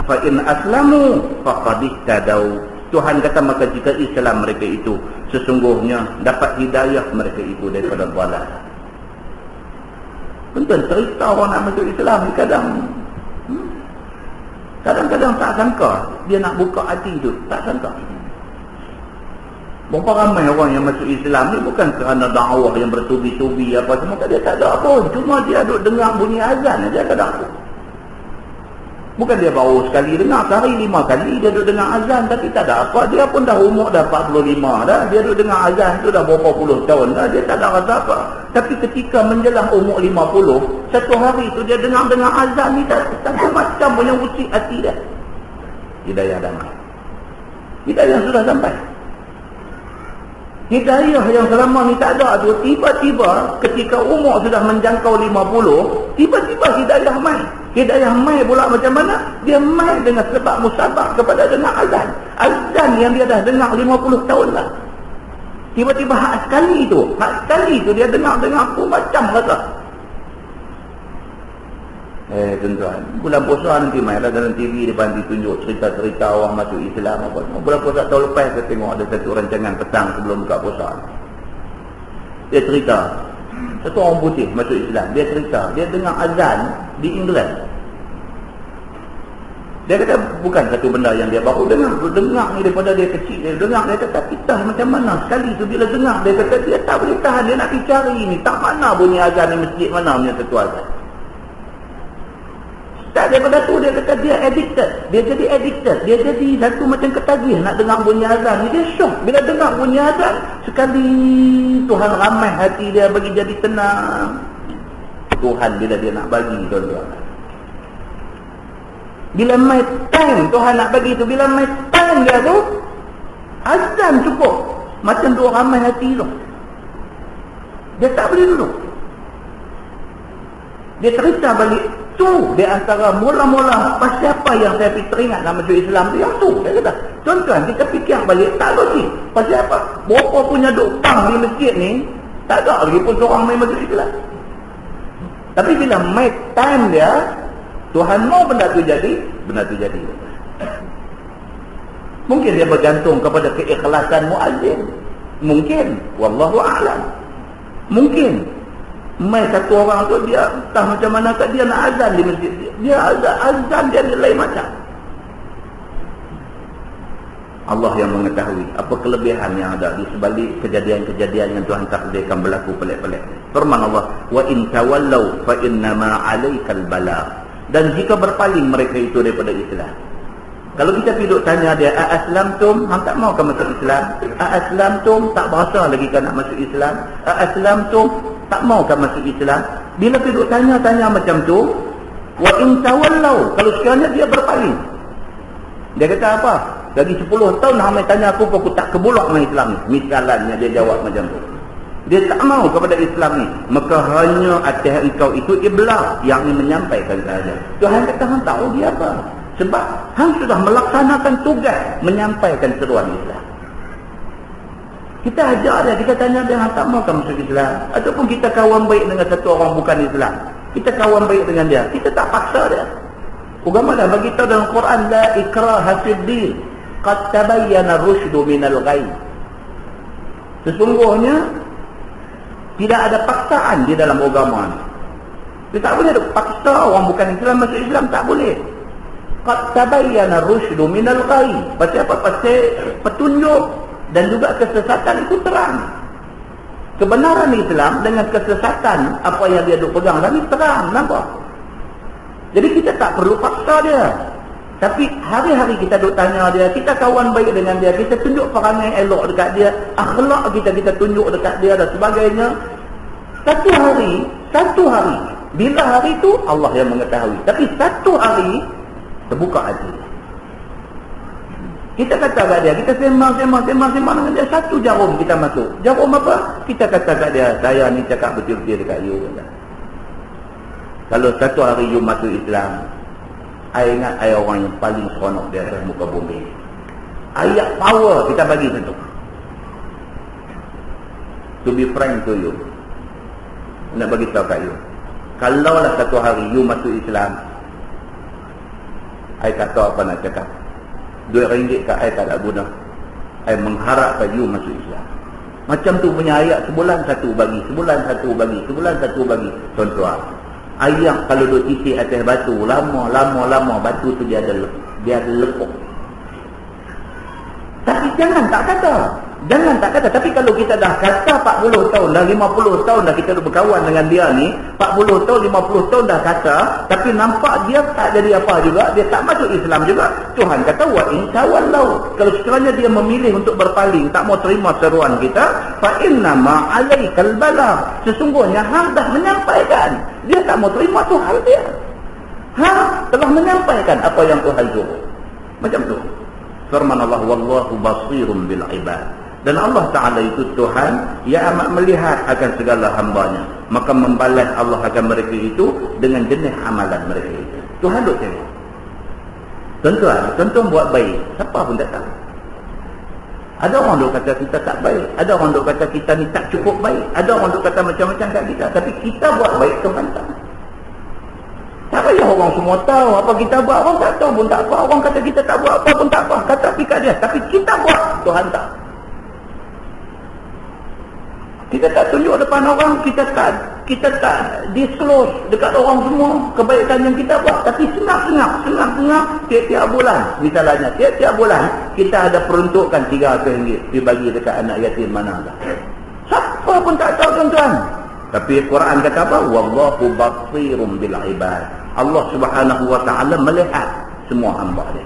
Fa in aslamu faqad ihtadaw. Tuhan kata maka jika Islam mereka itu, sesungguhnya dapat hidayah mereka itu daripada dhalah. Penting cerita orang nak masuk Islam kadang-kadang tak sangka dia nak buka hati tu, tak sangka. Berapa ramai orang yang masuk Islam ni bukan kerana dakwah yang bertubi-tubi apa semua, dia tak ada apa, cuma dia duduk dengar bunyi azan aja kadang. Bukan dia baru sekali dengar, sehari 5 kali dia duduk dengar azan, tapi tak ada apa, dia pun dah umur dah 45 dah, dia duduk dengar azan tu dah berapa puluh tahun dah, dia tak ada rasa apa. Tapi ketika menjelang umur 50, satu hari tu dia dengar azan ni tak macam punya usik hati dia. Hidayah damai. Hidayah sudah sampai. Hidayah yang selama ni tak ada tu, tiba-tiba ketika umur sudah menjangkau 50, tiba-tiba hidayah mai. Hidayah mai pula macam mana? Dia mai dengan sebab musabah kepada dengar azan. Azan yang dia dah dengar 50 tahun lah. Tiba-tiba hak sekali tu dia dengar pun macam rasa. Tuan-tuan, bulan puasa nanti mainlah dalam TV depan ditunjuk cerita-cerita orang masuk Islam apa. Bulan puasa tahun lepas saya tengok ada satu rancangan petang sebelum buka puasa. Dia cerita satu orang putih masuk Islam. Dia cerita dia dengar azan di England. Dia kata bukan satu benda yang dia baru dengar ni daripada dia kecil. Dia dengar, dia kata kita macam mana sekali tu bila dengar, dia kata dia tak boleh tahan, dia nak pergi cari ni tak mana bunyi azan di masjid mana punya satu azan. Tak, daripada tu dia kata dia addicted. Dia jadi addicted. Dia jadi satu macam ketagih nak dengar bunyi azan ni. Dia syok bila dengar bunyi azan. Sekali Tuhan ramai hati dia bagi jadi tenang. Tuhan bila dia nak bagi, tuan-tuan, bila my time Tuhan nak bagi tu, bila my time dia tu azan cukup. Macam tu ramai hati tu, dia tak boleh duduk. Dia cerita balik tu di antara mula-mula pasal apa yang saya teringat nak masuk Islam tu, yang tu dia kata, tuan-tuan kita fikir balik tak logik. Pasal apa? Berapa punya duk pang di masjid ni tak ada lagi pun seorang main masuk Islam. Tapi bila make time dia, Tuhan mau benda tu jadi, benda tu jadi. Mungkin dia bergantung kepada keikhlasan muazzin. Mungkin, wallahu a'lam. Mungkin mai satu orang tu dia entah macam mana kat dia nak azan di masjid. Dia azan dia lain macam. Allah yang mengetahui apa kelebihan yang ada di sebalik kejadian-kejadian yang Tuhan takdirkan berlaku pelik-pelik. Firman Allah, wa in tawallau fa innama 'alaikal balagh. Dan jika berpaling mereka itu daripada Islam. Kalau kita duduk tanya dia, "Aslamtum?" Hang tak mau ke masuk Islam? "Aslamtum?" Tak berasa lagi kan nak masuk Islam. "Aslamtum?" Tak mau kan masuk Islam. Bila duduk tanya-tanya macam tu, wa in tawallau, kalau sekiranya dia berpaling. Dia kata apa? Lagi 10 tahun hang tanya aku tak kebulak dengan Islam ni. Misalnya dia jawab macam tu. Dia tak mau kepada Islam ni, maka hanya atas engkau itu iblah, yang ini menyampaikan saja. Tuhan kata hang tahu dia apa? Sebab hang sudah melaksanakan tugas menyampaikan seruan Islam. Kita ajar dia, kita tanya dia, hang tak mau kan masuk Islam? Ataupun kita kawan baik dengan satu orang bukan Islam, kita kawan baik dengan dia, kita tak paksa dia. Agama dah bagi tahu dalam Quran, la ikraha fid din, qad tabayyana ar-rusydu minal ghayy. Sesungguhnya tidak ada paksaan di dalam agama ni. Dia tak boleh paksa orang bukan Islam masuk Islam, tak boleh. Qad tabayyana ar-rusydu minal ghayy. Pasal apa? Pasal petunjuk dan juga kesesatan itu terang. Kebenaran Islam dengan kesesatan apa yang dia duk pegang tadi terang, nampak? Jadi kita tak perlu paksa dia. Tapi hari-hari kita duk tanya dia, kita kawan baik dengan dia, kita tunjuk perangai elok dekat dia, akhlak kita tunjuk dekat dia dan sebagainya. Satu hari, bila hari itu Allah yang mengetahui. Tapi satu hari terbuka hati. Kita kata kat dia, kita sembang dengan dia, satu jarum kita masuk. Jarum apa? Kita kata kat dia, saya ni cakap betul-betul dekat you. Kalau satu hari you masuk Islam, I ingat I orang yang paling seronok di atas muka bumi. Ayat power kita bagi satu. To be frank to you, nak bagi tahu kat you, kalau lah satu hari you masuk Islam, I kata apa nak cakap, RM2 kat I tak ada guna. I mengharapkan you masuk Islam. Macam tu punya ayat, sebulan satu bagi. Tuan-tuan, ayat kalau duduk isi atas batu, lama batu tu dia ada lepuk. Tapi jangan tak kata. Tapi kalau kita dah kata 40 tahun, dah 50 tahun dah kita berkawan dengan dia ni, 40 tahun, 50 tahun dah kata, tapi nampak dia tak jadi apa juga, dia tak masuk Islam juga. Tuhan kata, wa in tawallau, kalau sekiranya dia memilih untuk berpaling, tak mau terima seruan kita, fa innama 'alaikal balagh, sesungguhnya hang dah menyampaikan. Dia tak mau terima Tuhan dia. Hang telah menyampaikan apa yang Tuhan suruh. Macam tu. Firman Allah, wallahu basirun bil ibad. Dan Allah Ta'ala itu Tuhan yang amat melihat akan segala hambanya. Maka membalas Allah akan mereka itu dengan jenis amalan mereka itu. Tuhan duk tengok. Tuan-tuan buat baik, siapa pun tak tahu. Ada orang duk kata kita tak baik, ada orang duk kata kita ni tak cukup baik, ada orang duk kata macam-macam kat kita. Tapi kita buat baik, Tuhan tak. Tak payah orang semua tahu apa kita buat. Orang tak tahu pun tak apa. Orang kata kita tak buat apa pun tak apa. Kata pikat dia. Tapi kita buat, Tuhan tak. Kita tak tunjuk depan orang, kita tak disclose dekat orang semua kebaikan yang kita buat. Tapi senang-senang tiap-tiap bulan. Misalnya, tiap-tiap bulan kita ada peruntukkan RM300 dibagi dekat anak yatim mana tak. Siapa pun tak tahu tuan-tuan. Tapi Quran kata apa? Wallahu basirum bil ibad. Allah Subhanahu wa taala melihat semua hamba dia.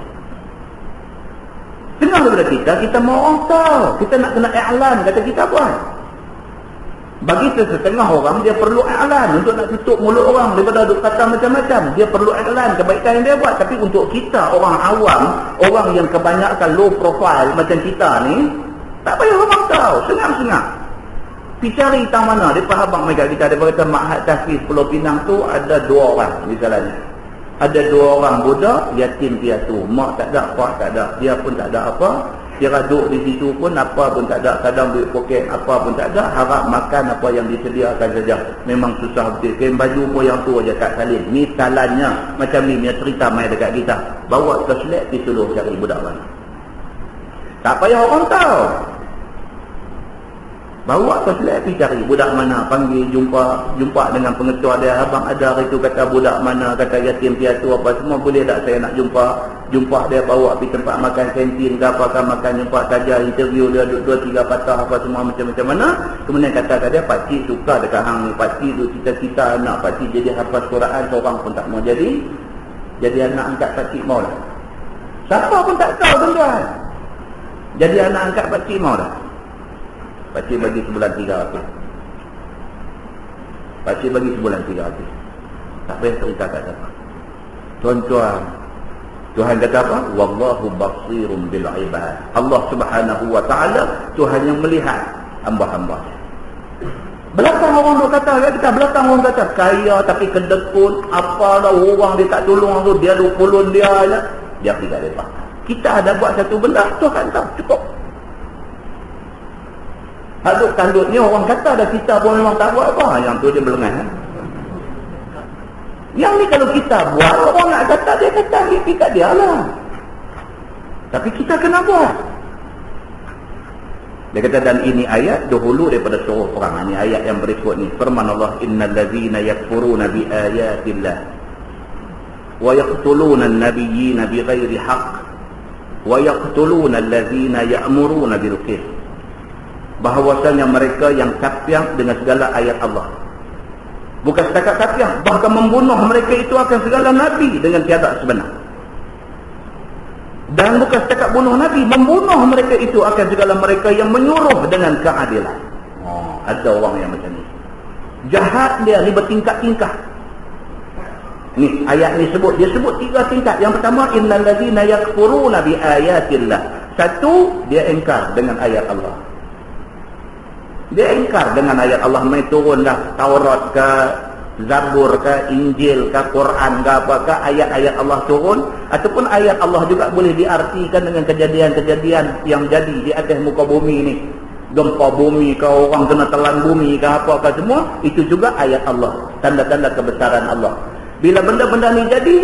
Tengah daripada kita mau orang tahu. Kita nak kena i'lan kata kita buat. Bagi setengah orang dia perlu i'lan untuk nak tutup mulut orang daripada duk kata macam-macam. Dia perlu i'lan kebaikan yang dia buat. Tapi untuk kita orang awam, orang yang kebanyakan low profile macam kita ni, tak payah orang tahu, senang-senang. Pergi cari tang mana, dia faham mereka kita ada berkata Ma'had Tahfiz Pulau Pinang tu ada 2 orang misalnya. Ada 2 orang budak yatim piatu, mak tak ada, pak tak ada, dia pun tak ada apa. Dia duduk di situ pun apa pun tak ada, kadang duit poket apa pun tak ada, harap makan apa yang disediakan saja. Memang susah betul. Kain baju pun yang tu aja tak salin. Misalnya macam ni dia cerita mai dekat kita. Bawa terselet pergi suruh cari budak mana. Tak payah orang tahu. Bawa terselet pergi cari budak mana, panggil jumpa dengan pengetua dia. Abang ada hari tu kata budak mana, kata yatim piatu apa semua, boleh tak saya nak jumpa dia, bawa pergi tempat makan kantin ke apa kan, makan jumpa saja, interview dia 2-3 patah apa semua macam-macam mana. Kemudian kata dia, pakcik suka dekat hang ni, pakcik tu cita-cita anak pakcik jadi hafaz Quran, seorang pun tak mau jadi anak angkat pakcik mau dah. Siapa pun tak tahu tuan-tuan. Jadi anak angkat pakcik mau dah. Pakcik bagi sebulan 300. Pakcik bagi sebulan 300. Tak payah cerita kat siapa. Tuan-tuan, Tuhan kata apa? Wallahu basirun bil ibad. Allah Subhanahu wa taala Tuhan yang melihat hamba-hamba. Belakang orang duk kata kita, belakang orang kata kaya tapi kedekut, apalah orang dia tak tolong tu, dia duk pulun dia aja. Dia pergi kat depan. Kita ada buat satu benda, Tuhan tahu, cukup. Hadut tandut ni orang kata dah kita pun memang tak buat apa. Yang tu dia berlengan. Yang ni kalau kita buat, orang nak kata dia kata kat dia lah. Tapi kita kena buat. Dia kata dan ini ayat dahulu daripada surah perang. Ini ayat yang berikut ni. Firman Allah, innal ladzina yakfuruna bi ayatillah wa yaqtuluna an-nabiyyina bighairi haqq wa yaqtuluna alladzina ya'muruna bil qist. Bahawasanya mereka yang kafir dengan segala ayat Allah. Bukan setakat kafir, bahkan membunuh mereka itu akan segala nabi dengan tiada sebenar. Dan bukan setakat bunuh nabi, membunuh mereka itu akan segala mereka yang menyuruh dengan keadilan. Ada orang yang macam ni. Jahat dia ni bertingkat-tingkat. Ni ayat ni sebut, dia sebut 3 tingkat. Yang pertama, innal ladzina yakfuruna bi ayatillah. Satu, dia engkar dengan ayat Allah. Dia ingkar dengan ayat Allah. Mai turunlah Taurat ke, Zabur ke, Injil ke, Quran ke, apakah ayat-ayat Allah turun. Ataupun ayat Allah juga boleh diartikan dengan kejadian-kejadian yang jadi di atas muka bumi ni. Gempa bumi ke, orang kena telan bumi ke, apa-apa semua. Itu juga ayat Allah, tanda-tanda kebesaran Allah. Bila benda-benda ni jadi,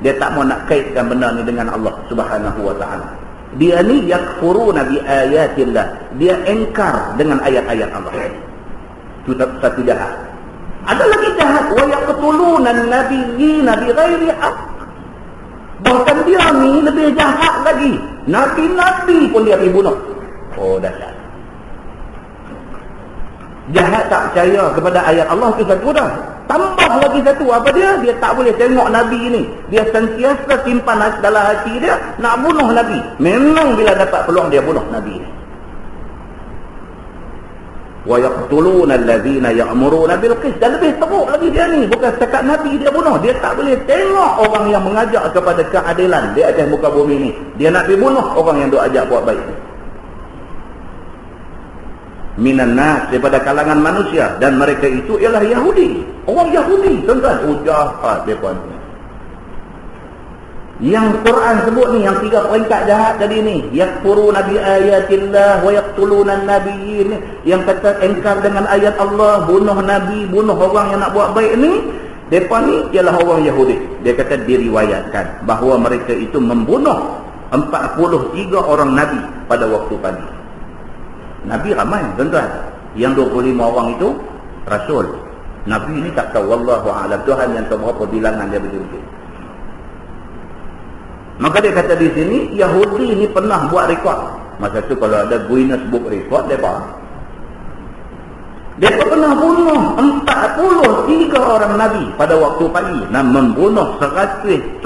dia tak mau nak kaitkan benda ni dengan Allah Subhanahu wa ta'ala. Dia ni yakfuruna bi ayatillah. Dia engkar dengan ayat-ayat Allah. Itu satu jahat. Ada lagi jahat, wa yaqtuluna an-nabiyyina bighairi haqq. Bahkan dia ni lebih jahat lagi. Nabi-nabi pun dia pergi bunuh. Oh, dahsyat. Jahat tak percaya kepada ayat Allah tu satu dah. Tambah lagi satu, apa dia? Dia tak boleh tengok Nabi ni. Dia sentiasa simpan dalam hati dia nak bunuh Nabi. Memang bila dapat peluang dia bunuh Nabi ni. Wa yaqtuluna allazina ya'muruna bil qist. Dan lebih teruk lagi dia ni, bukan setakat Nabi dia bunuh, dia tak boleh tengok orang yang mengajak kepada keadilan di atas muka bumi ni. Dia nak pergi bunuh orang yang duk ajak buat baik ni. Minan nas, daripada kalangan manusia, dan mereka itu ialah Yahudi. Orang Yahudi, tuan-tuan, jahat mereka ni. Yang Quran sebut ni, yang 3 peringkat jahat tadi ni, yakfuruna bi ayatillah wa yaqtuluna an-nabiyyin, yang kata engkar dengan ayat Allah, bunuh nabi, bunuh orang yang nak buat baik ni. Mereka ni ialah orang Yahudi. Dia kata diriwayatkan bahawa mereka itu membunuh 43 orang Nabi pada waktu pagi. Nabi ramai, tuan-tuan. Yang 25 orang itu Rasul. Nabi ni tak tahu, wallahu a'lam, Tuhan yang tahu berapa bilangan dia betul-betul. Maka dia kata di sini, Yahudi ni pernah buat rekod. Masa tu kalau ada Guinness Book Record, mereka pernah bunuh 43 orang Nabi pada waktu pagi dan membunuh 170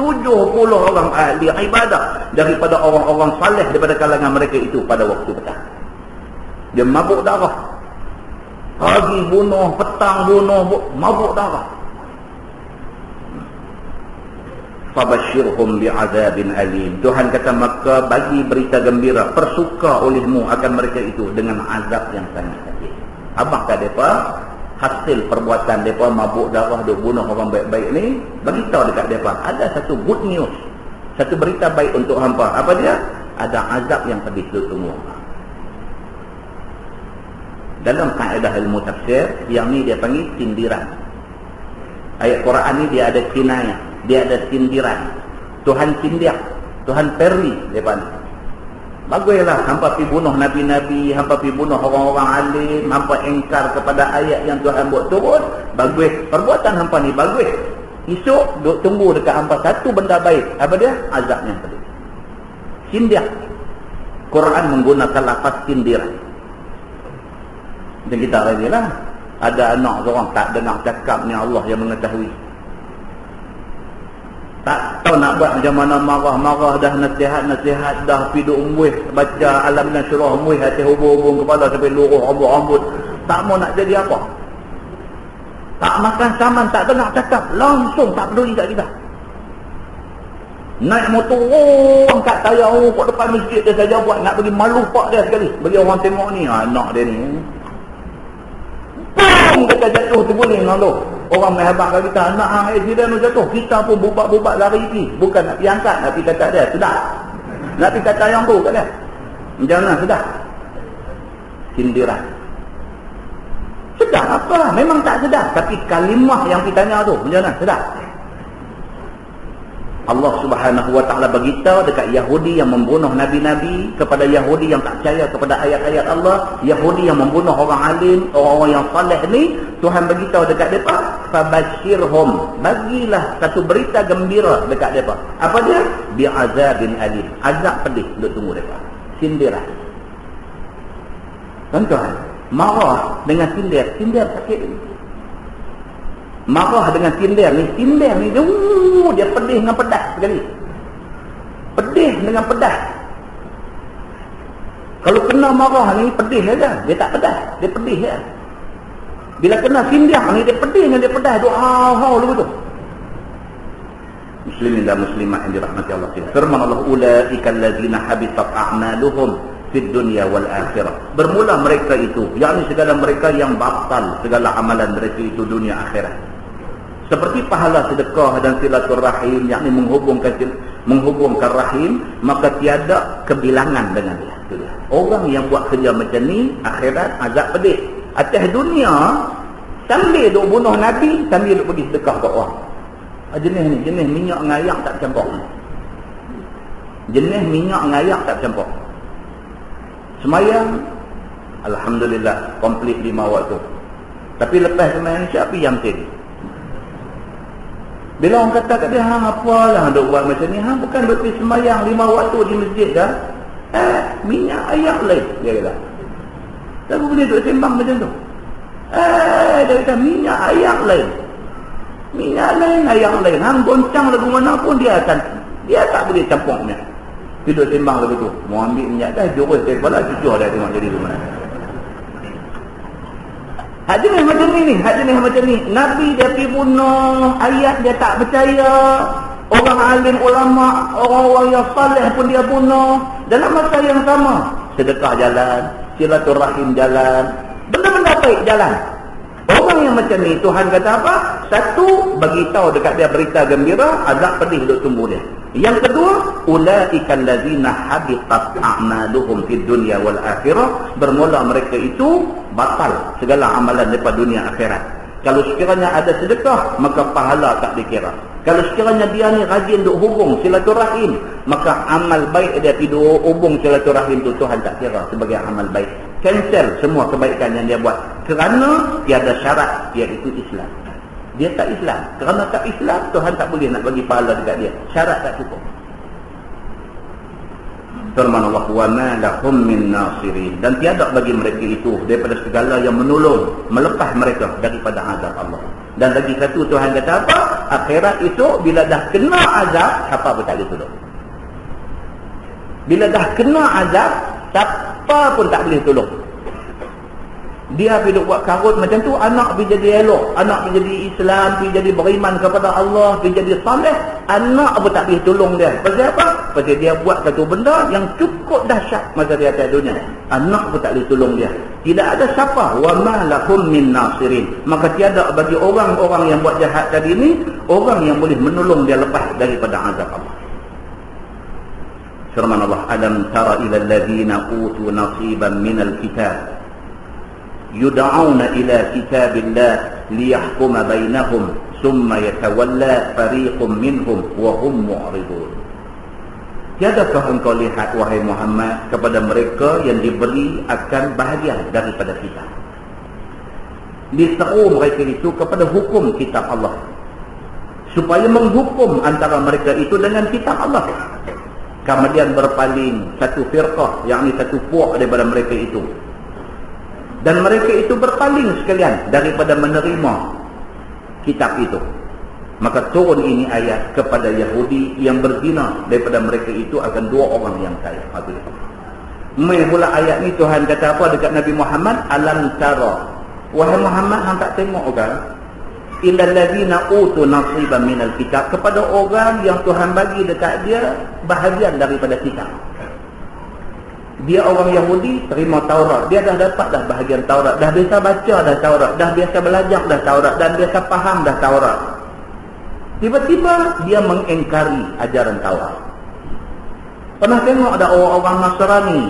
orang ahli ibadah daripada orang-orang saleh daripada kalangan mereka itu pada waktu petang. Dia mabuk darah. Pagi bunuh, petang bunuh, mabuk darah. Fabashirhum bi'adzabin alim. Tuhan kata, maka bagi berita gembira, persuka olehmu akan mereka itu dengan azab yang sangat sakit. Apakah mereka hasil perbuatan mereka mabuk darah duk bunuh orang baik-baik ni? Beritahu dekat mereka ada satu good news, satu berita baik untuk hampa. Apa dia? Ada azab yang pedih duk tunggu. Dalam kaedah ilmu tafsir, yang ni dia panggil sindiran. Ayat Quran ni dia ada kinayah, dia ada sindiran. Tuhan sindir, Tuhan peri depan. Baguslah hampa pi bunuh nabi-nabi, hampa pi bunuh orang-orang alim, hampa engkar kepada ayat yang Tuhan buat turun. Bagus perbuatan hampa ni, bagus. Esok duk tunggu dekat hampa satu benda baik. Apa dia? Azab yang pedih. Sindir. Quran menggunakan lafaz sindiran. Dan kita lagi lah, ada anak seorang tak dengar cakap ni, Allah yang mengetahui. Tak tahu nak buat macam mana, marah-marah dah, nasihat-nasihat dah, piduk umbuh, baca alam dan surah umbuh, hati hubung-hubung kepala sampai luruh rambut-rambut. Tak mau nak jadi apa. Tak makan saman, tak dengar cakap, langsung tak peduli kat kita. Naik motor, angkat tayar, kat depan masjid dia saja buat, nak bagi malu pak dia sekali. Bagi orang tengok ni, anak dia ni. Pum, kata jatuh terguling orang tu. Orang main habaq kat kita, anak hang accident tu jatuh. Kita pun bubak-bubak lari pergi. Bukan nak pergi angkat, nak pergi kata dia. Sudah. Nak pergi kata yang tu kat dia. Jangan, sudah. Sindiran. Sedar apa? Memang tak sedar. Tapi kalimah yang kita tanya tu, macam mana? Sedar. Allah Subhanahu wa ta'ala beritahu dekat Yahudi yang membunuh nabi-nabi, kepada Yahudi yang tak percaya kepada ayat-ayat Allah, Yahudi yang membunuh orang alim, orang-orang yang saleh ni, Tuhan beritahu dekat mereka, fabashirhum, bagilah satu berita gembira dekat mereka. Apa dia? Bi'azabin alim, azab pedih duk tunggu mereka. Sindiran. Tuan-tuan, marah dengan sindir sakit. Marah dengan sindir ni dia pedih dengan pedas sekali. Pedih dengan pedas. Kalau kena marah ni pedih saja, dia tak pedas, dia pedih ya. Bila kena sindir ni dia pedih dengan dia pedas, duk hau begitu. Muslimin dan muslimat yang dirahmati Allah sekalian. Firman Allah, ulaikal ladzina habitat a'maluhum fid dunya wal akhirah. Bermula mereka itu, yakni segala mereka yang batal segala amalan mereka itu dunia akhirat. Seperti pahala sedekah dan silaturahim, yakni menghubungkan rahim, maka tiada kebilangan dengan dia. Itu dia. Orang yang buat kerja macam ni, akhirat azab pedih. Atas dunia, sambil duk bunuh Nabi, sambil duk pergi sedekah ke orang. Jenis minyak ngayak tak campur. Jenis minyak ngayak tak campur. Semayang, alhamdulillah, komplit 5 waktu. Tapi lepas semayang, siapa yang sini? Bila orang kata kat dia, hang apalah duk buat macam ni? Hang bukan berarti semayang 5 waktu di masjid dah. Minyak ayak lain, dia kata. Tak boleh duk sembang macam tu. Dia kata minyak ayak lain. Minyak lain, ayak lain. Hang goncang lagu mana pun dia tak boleh campurnya. Dia duk sembang lagu tu. Mau ambil minyak dah, jurus dia kepala, cucur dah tengok jadi rumah. Hak jenis macam ni. Nabi dia pergi bunuh, ayat dia tak percaya, orang alim ulama, orang-orang yang saleh pun dia bunuh. Dalam masa yang sama, sedekah jalan, silaturahim jalan, benda-benda baik jalan. Orang yang macam ni, Tuhan kata apa? Satu, bagi tahu dekat dia berita gembira, azab pedih duk tunggu dia. Yang kedua, ulaikal ladzina habitat a'maluhum fid dunya wal akhirah. Bermula mereka itu batal segala amalan daripada dunia akhirat. Kalau sekiranya ada sedekah, maka pahala tak dikira. Kalau sekiranya dia ni rajin duk hubung silaturahim, maka amal baik dia tidur hubung silaturahim tu Tuhan tak kira sebagai amal baik. Cancel semua kebaikan yang dia buat. Kerana tiada syarat, iaitu Islam. Dia tak Islam. Kerana tak Islam, Tuhan tak boleh nak bagi pahala dekat dia. Syarat tak cukup. Firman Allah, wa ma lahum min nasirin, dan tiada bagi mereka itu daripada segala yang menolong, melepas mereka daripada azab Allah. Dan lagi satu Tuhan kata apa? Akhirat itu bila dah kena azab, siapa pun tak boleh tolong. Bila dah kena azab, siapa pun tak boleh tolong. Dia pergi buat karut macam tu, anak pergi jadi elok, anak pergi jadi Islam, pergi jadi beriman kepada Allah, pergi jadi saleh, anak pun tak boleh tolong dia. Pasal apa? Pasal dia buat satu benda yang cukup dahsyat masa dia atas dunia. Anak pun tak boleh tolong dia. Tidak ada siapa. Wa ma lahum min nasirin. Maka tiada bagi orang-orang yang buat jahat tadi ni orang yang boleh menolong dia lepas daripada azab Allah. Firman Allah, alam tara ila alladhina utu nasiban minal kitab yud'auna ila kitabillah liyahkuma bainahum thumma yatawalla fariqum minhum wa hum mu'ridun. Tiadakah engkau lihat wahai Muhammad kepada mereka yang diberi akan bahagian daripada kitab, diseru mereka itu kepada hukum kitab Allah, supaya menghukum antara mereka itu dengan kitab Allah. Kemudian berpaling satu firqah, yakni satu puak daripada mereka itu, dan mereka itu berpaling sekalian daripada menerima kitab itu. Maka turun ini ayat kepada Yahudi yang berzina daripada mereka itu akan dua orang yang kaya. Mai pula ayat ni Tuhan kata apa dekat Nabi Muhammad? Alam tara, wahai Muhammad, hang tak tengok ke? Illal ladzina utu nasiban minal kitab, kepada orang yang Tuhan bagi dekat dia bahagian daripada kitab. Dia orang Yahudi, terima Taurat. Dia dah dapat dah bahagian Taurat. Dah biasa baca dah Taurat. Dah biasa belajar dah Taurat. Dan biasa faham dah Taurat. Tiba-tiba dia mengingkari ajaran Taurat. Pernah tengok ada orang-orang Nasrani?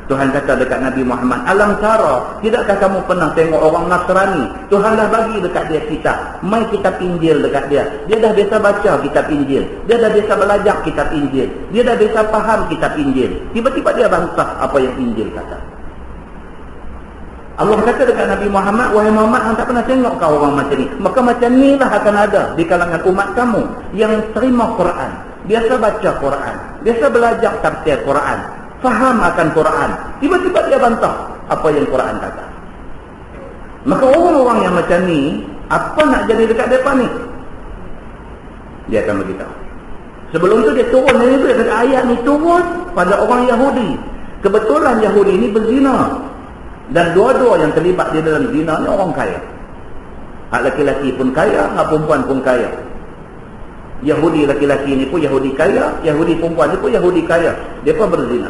Tuhan kata dekat Nabi Muhammad, alam tara, tidakkah kamu pernah tengok orang Nasrani? Tuhan dah bagi dekat dia kitab. Mai kitab Injil dekat dia. Dia dah biasa baca kitab Injil. Dia dah biasa belajar kitab Injil. Dia dah biasa faham kitab Injil. Tiba-tiba dia bantah apa yang Injil kata. Allah kata dekat Nabi Muhammad, wahai Muhammad, hang tak pernah tengok kau orang macam ni. Maka macam inilah akan ada di kalangan umat kamu yang terima Quran, biasa baca Quran, biasa belajar tafsir Quran, faham akan Quran. Tiba-tiba dia bantah apa yang Quran kata. Maka orang-orang yang macam ni, apa nak jadi dekat mereka ni? Dia akan beritahu. Sebelum tu dia turun ni, ayat ni turun pada orang Yahudi. Kebetulan Yahudi ni berzina. Dan dua-dua yang terlibat di dalam zina ni orang kaya. Hak laki-laki pun kaya, hak perempuan pun kaya. Yahudi laki-laki ni pun Yahudi kaya, Yahudi perempuan ni pun Yahudi kaya. Mereka berzina.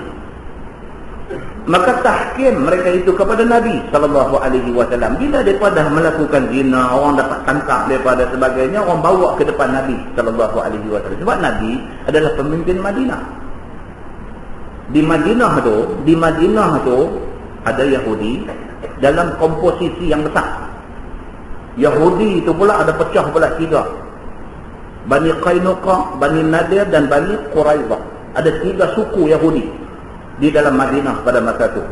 Maka tahkim mereka itu kepada Nabi SAW. Bila mereka dah melakukan zina, orang dapat tangkap mereka dan sebagainya, orang bawa ke depan Nabi SAW. Sebab Nabi adalah pemimpin Madinah. Di Madinah tu ada Yahudi dalam komposisi yang besar. Yahudi itu pula ada pecah pula tiga. Bani Qainuqa, Bani Nadir dan Bani Quraidah. Ada tiga suku Yahudi di dalam Madinah pada masa itu.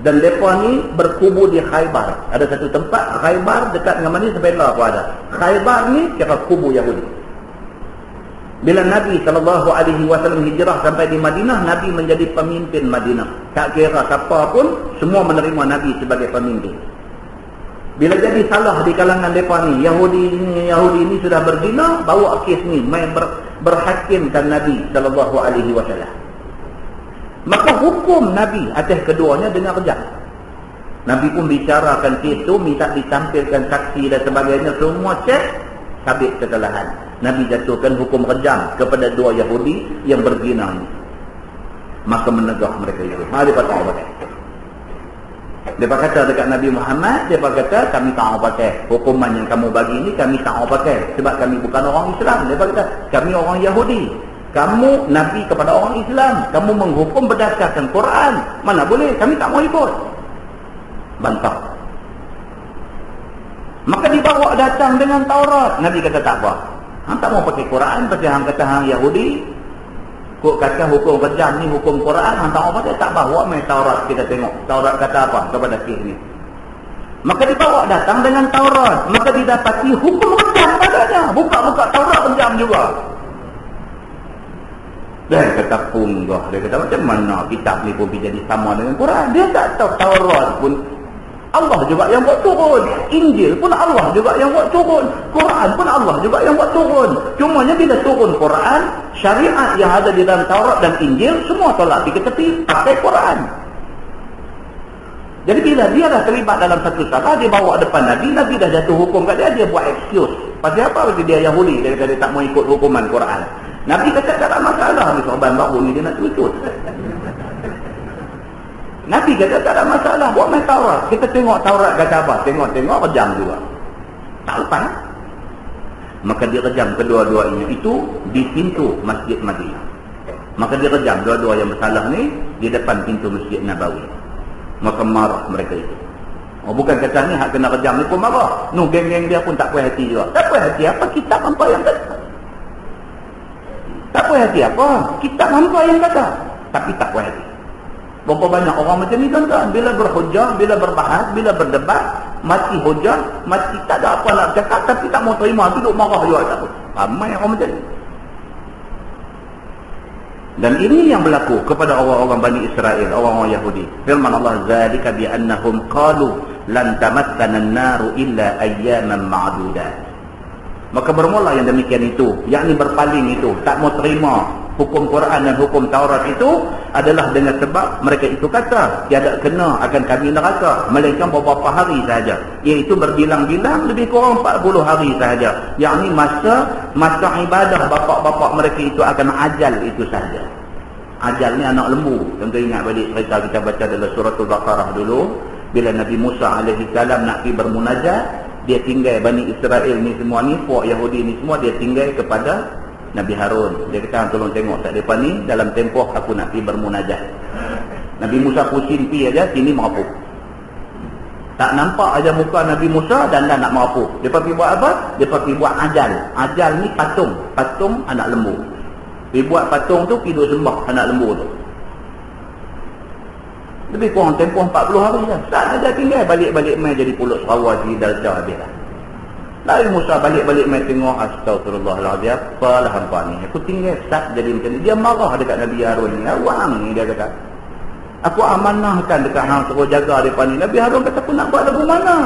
Dan mereka ni berkubu di Khaybar. Ada satu tempat Khaybar dekat dengan Madinah, sebelah pun ada. Khaybar ni kira kubu Yahudi. Bila Nabi SAW hijrah sampai di Madinah, Nabi menjadi pemimpin Madinah. Tak kira siapa pun, semua menerima Nabi sebagai pemimpin. Bila jadi salah di kalangan mereka ni, Yahudi ni sudah berzina, bawa kes ni, main berhakimkan Nabi SAW. Maka hukum Nabi atas keduanya dengan kejam. Nabi pun bicarakan kes tu, minta ditampilkan saksi dan sebagainya, semua cek, sabit kesalahan. Nabi jatuhkan hukum rejam kepada dua Yahudi yang berzina ini. Maka menegah mereka itu. Mereka tak apa. Mereka kata dekat Nabi Muhammad, mereka kata, kami tak pakai hukuman yang kamu bagi ini, kami tak pakai. Sebab kami bukan orang Islam. Mereka kata, kami orang Yahudi. Kamu Nabi kepada orang Islam. Kamu menghukum berdasarkan Quran. Mana boleh, kami tak mau ikut. Bantah. Maka dibawa datang dengan Taurat. Nabi kata tak apa. Hang tak mau pakai Quran, pasal hang kata hang Yahudi. Kok kata hukum rejam ni hukum Quran, hang tak mau pakai, tak bawa main Taurat. Kita tengok Taurat kata apa kepada kes ni. Maka dibawa datang dengan Taurat. Maka didapati hukum rejam padanya. Buka-buka Taurat rejam juga. Dia kata punggah. Dia kata macam mana kitab ni pun jadi sama dengan Quran. Dia tak tahu Taurat pun Allah juga yang buat turun. Injil pun Allah juga yang buat turun. Quran pun Allah juga yang buat turun. Cumanya bila turun Quran, syariat yang ada di dalam Taurat dan Injil semua tolak di tepi, pakai Quran. Jadi bila dia dah terlibat dalam satu salah, dia bawa depan Nabi, Nabi dah jatuh hukum kat dia, dia buat excuse. Pasal apa? Pasal dia Yahudi, dia kata dia tak mau ikut hukuman Quran. Nabi kata tak ada masalah, ni sorban baru ni dia nak cucut. Nabi kata tak ada masalah, buat main Taurat. Kita tengok Taurat kata apa? Tengok-tengok rejam juga. Tak lepas. Maka dia rejam kedua-duanya itu di pintu Masjid Madinah. Maka dia rejam dua-dua yang bersalah ni di depan pintu Masjid Nabawi. Maka marah mereka itu. Oh, bukan kata ni hak kena rejam ni pun marah. No, geng-geng dia pun tak puas hati juga. Tak puas hati apa? Kitab hampa yang kata. Tak puas hati apa? Kitab hampa yang kata. Tapi tak puas hati. Berapa banyak orang macam ni tuan-tuan. Bila berhujah, bila berbahas, bila berdebat, mati hujah, mati tak ada apa nak cakap, tapi tak mau terima, duduk marah juga tak apa. Ramai orang macam ni. Dan ini yang berlaku kepada orang-orang Bani Israel, orang-orang Yahudi. Firman Allah, zalika bi annahum qalu lan tamassana an-naru illa ayyaman ma'dudat. Maka bermula yang demikian itu, yakni berpaling itu, tak mau terima hukum Quran dan hukum Taurat itu adalah dengan sebab mereka itu kata tiada kena akan kami neraka melainkan beberapa hari sahaja, iaitu berbilang-bilang lebih kurang 40 hari sahaja, yakni masa ibadah bapak-bapak mereka itu akan ajal itu sahaja. Ajal ni anak lembu. Tentu ingat balik cerita kita baca dalam surah Al-Baqarah dulu, bila Nabi Musa alaihi salam nak pergi bermunajat, dia tinggal Bani Israel ni semua ni, puak Yahudi ni semua dia tinggal kepada Nabi Harun. Dia kata, tolong tengok tak depan ni, dalam tempoh aku nak pergi bermunajat. Nabi Musa pusing pergi aja, sini merapuh. Tak nampak aja muka Nabi Musa dan dah nak merapuh. Dia pergi buat apa? Dia pergi buat ajal. Ajal ni patung. Patung anak lembu. Dia buat patung tu, pergi sembah anak lembu tu. Lebih kurang tempoh 40 hari lah. Tak ada tinggal, balik-balik main jadi pulut Sarawak, jadi dalca habis lah. Lalu Musa balik-balik main tengok, astagfirullahaladzim, apalah hampa ni. Aku tinggal start jadi macam ni. Dia marah dekat Nabi Harun ni. Awang ni dia kata. Aku amanahkan dekat hang suruh jaga depan ni. Nabi Harun kata, aku nak buat lagu mana?